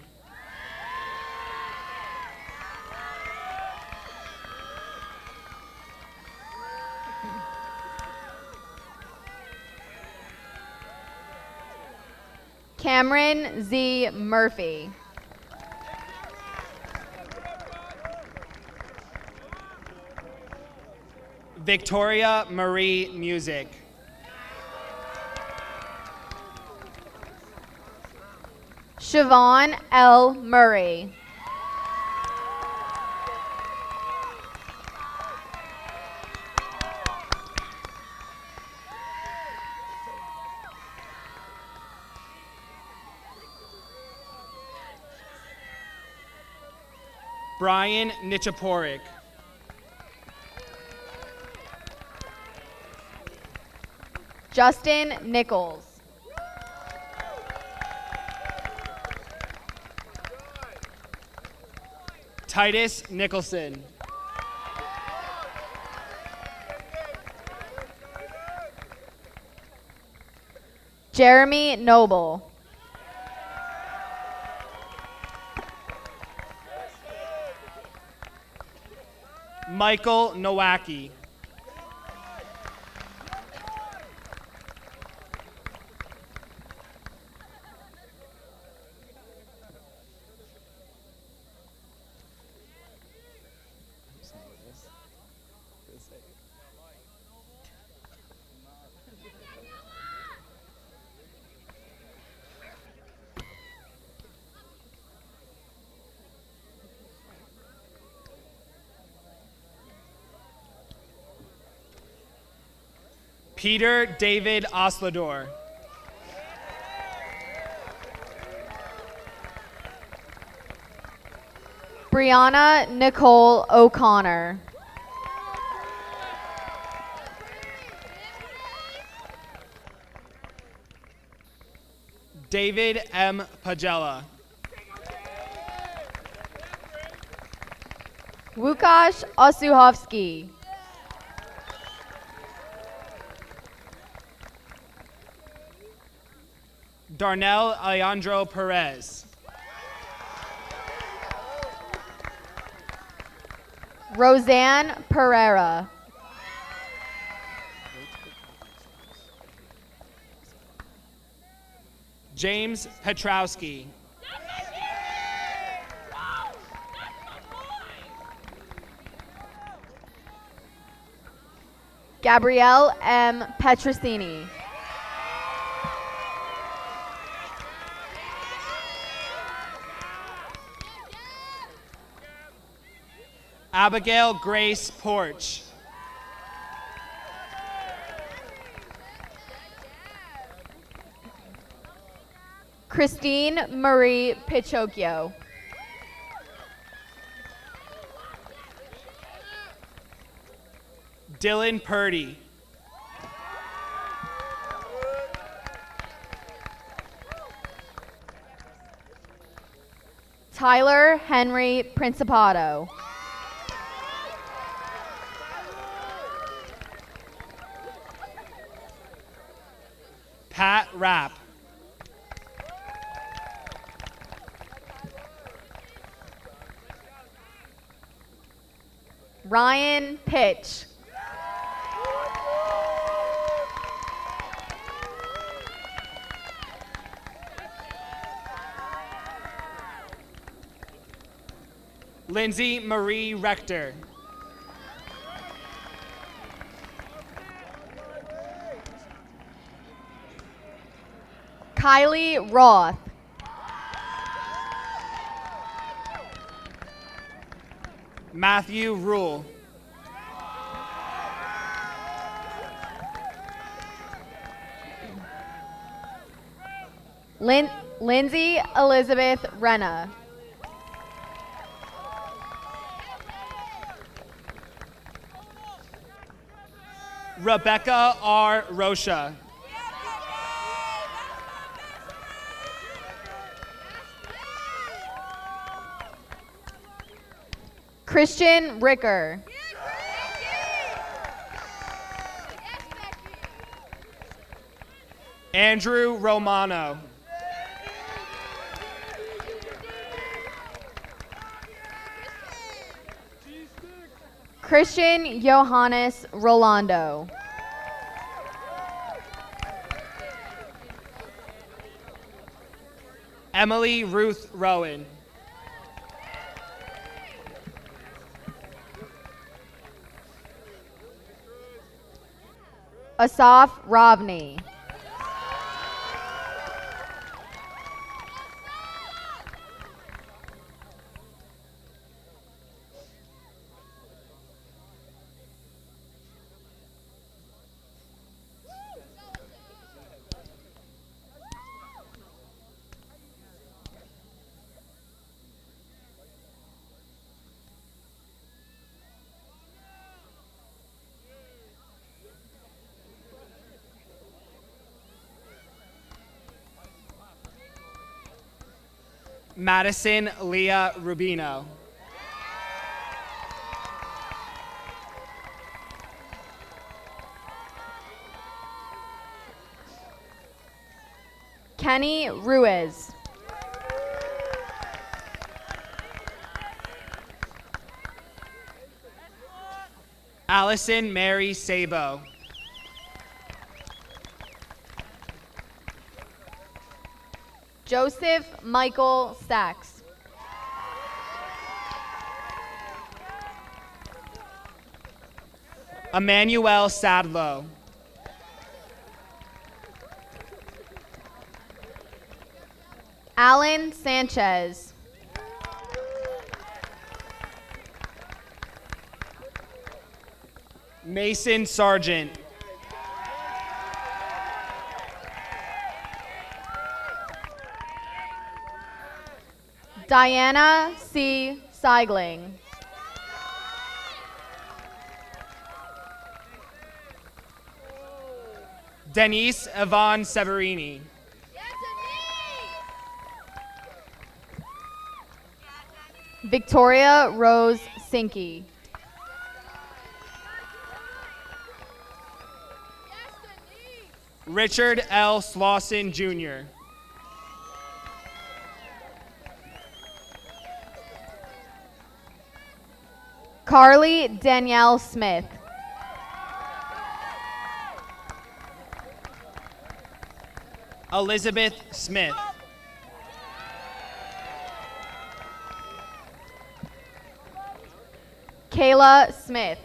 Cameron Z. Murphy. Victoria Marie Music. Siobhan L. Murray. Brian Nichaporik. Justin Nichols. Titus Nicholson. Jeremy Noble. Michael Nowacki. Peter David Oslador. Brianna Nicole O'Connor. David M. Pagella. Łukasz Osuchowski. Darnell Alejandro Perez. Roseanne Pereira. James Petrowski. Gabrielle M. Petrosini. Abigail Grace Porch. Christine Marie Pichocchio. Dylan Purdy. Tyler Henry Principato. Pat Rapp. Ryan Pitch. Lindsay Marie Rector. Kylie Roth. Matthew Rule. Lindsay Elizabeth Renna. Rebecca R. Rocha. Christian Ricker. Andrew Romano. Christian Johannes Rolando. Emily Ruth Rowan. Asaf Ravni. Madison Leah Rubino. Kenny Ruiz. Allison Mary Sabo. Joseph Michael Sachs. Emmanuel Sadlow. Alan Sanchez. Mason Sargent. Diana C. Seigling. Denise Yvonne Severini. Victoria Rose Sinke. Richard L. Slauson Jr. Carly Danielle Smith. Elizabeth Smith. Kayla Smith.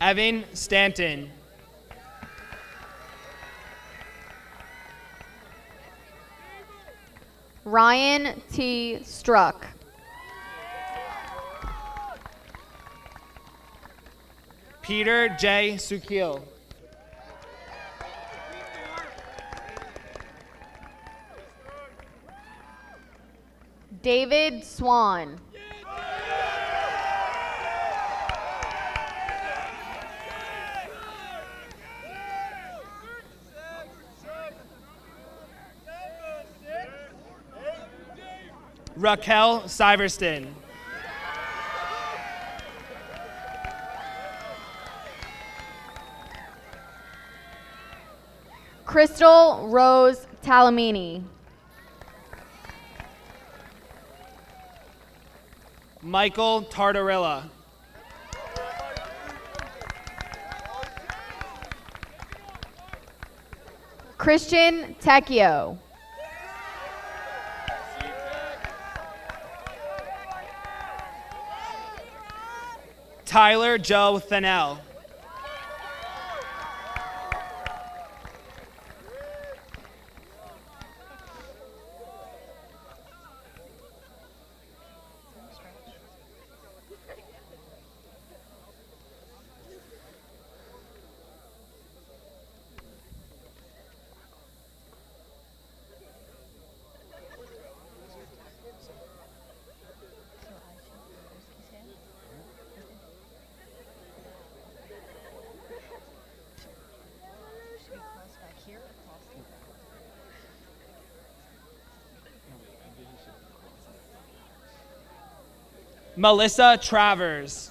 Evan Stanton. Ryan T. Struck. Peter J. Sukil. David Swan. Raquel Syverston. Crystal Rose Talamini. Michael Tartarilla. Christian Tecchio. Tyler Joe Thanell. Melissa Travers.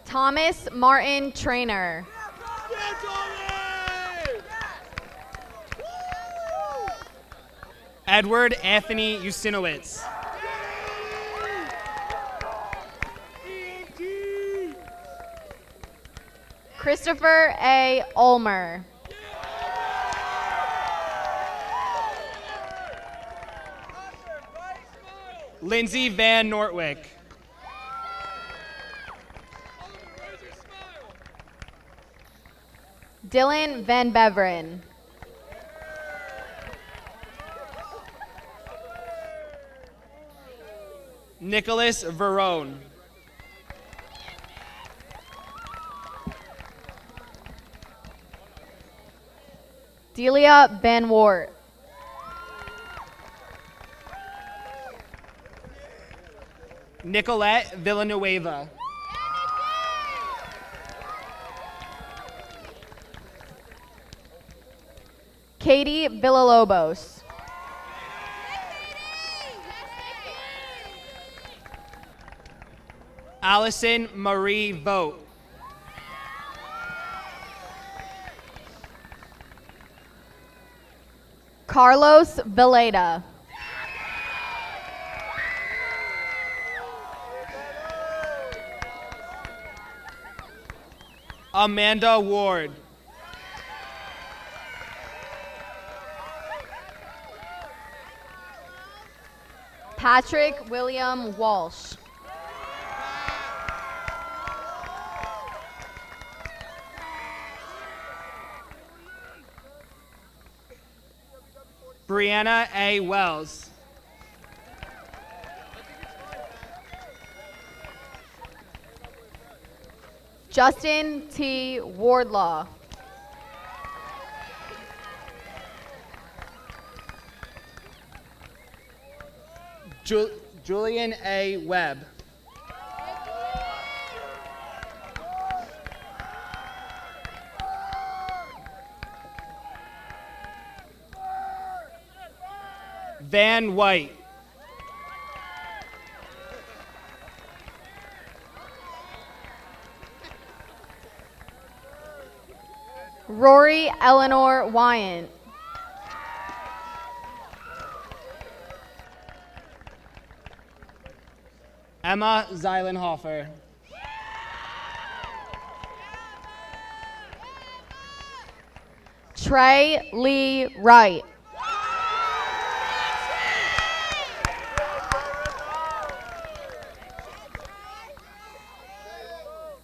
Thomas Martin Trainer. Edward Anthony Ustinowitz. Christopher A. Ulmer. Lindsay Van Nortwick. Dylan Van Beveren. Nicholas Verone. Delia Van Wart. Nicolette Villanueva. Katie Villalobos. Allison Marie Vogt. Carlos Villeda. Amanda Ward. Patrick William Walsh. Brianna A. Wells. Justin T. Wardlaw. Julian A. Webb. Van White. Rory Eleanor Wyant. Emma Zeilenhofer. Trey Lee Wright.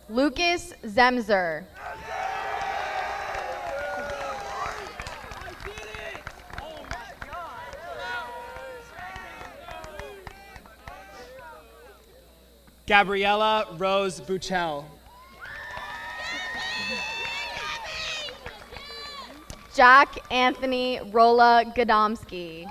Lucas Zemzer. Gabriella Rose Buchel. Jack Anthony Rolla Gadomski.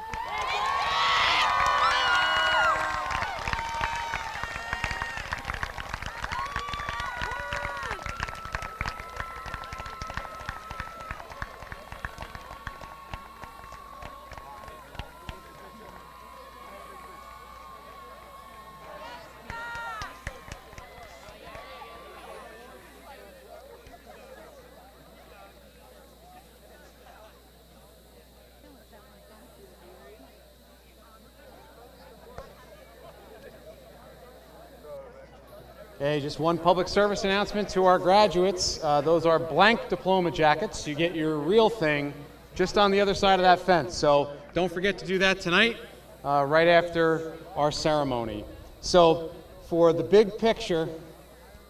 Okay, just one public service announcement to our graduates. Those are blank diploma jackets. You get your real thing just on the other side of that fence. So don't forget to do that tonight, right after our ceremony. So for the big picture,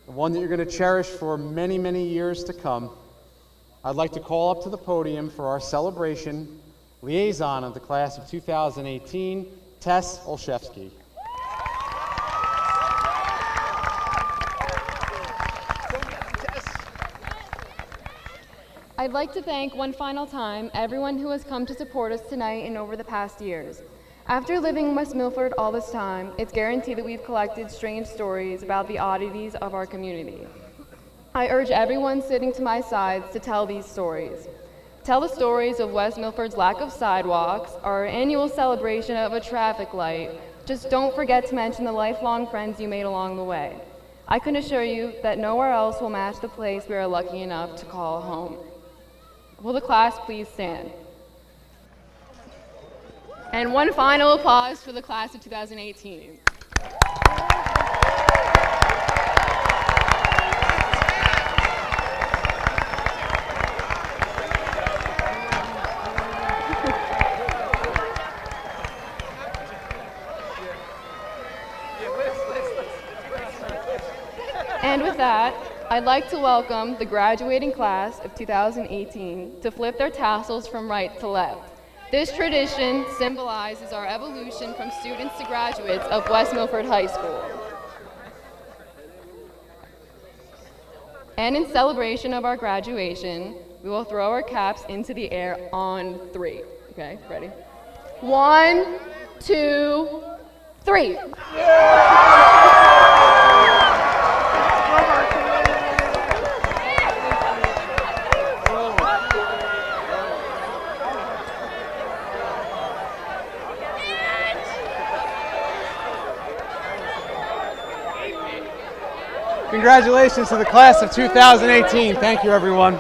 the one that you're going to cherish for many, many years to come, I'd like to call up to the podium for our celebration liaison of the class of 2018, Tess Olszewski. I'd like to thank one final time everyone who has come to support us tonight and over the past years. After living in West Milford all this time, it's guaranteed that we've collected strange stories about the oddities of our community. I urge everyone sitting to my sides to tell these stories. Tell the stories of West Milford's lack of sidewalks, our annual celebration of a traffic light. Just don't forget to mention the lifelong friends you made along the way. I can assure you that nowhere else will match the place we are lucky enough to call home. Will the class please stand? And one final applause for the class of 2018. And with that, I'd like to welcome the graduating class of 2018 to flip their tassels from right to left. This tradition symbolizes our evolution from students to graduates of West Milford High School. And in celebration of our graduation, we will throw our caps into the air on 3. Okay, ready? 1, 2, 3. Congratulations to the class of 2018. Thank you, everyone.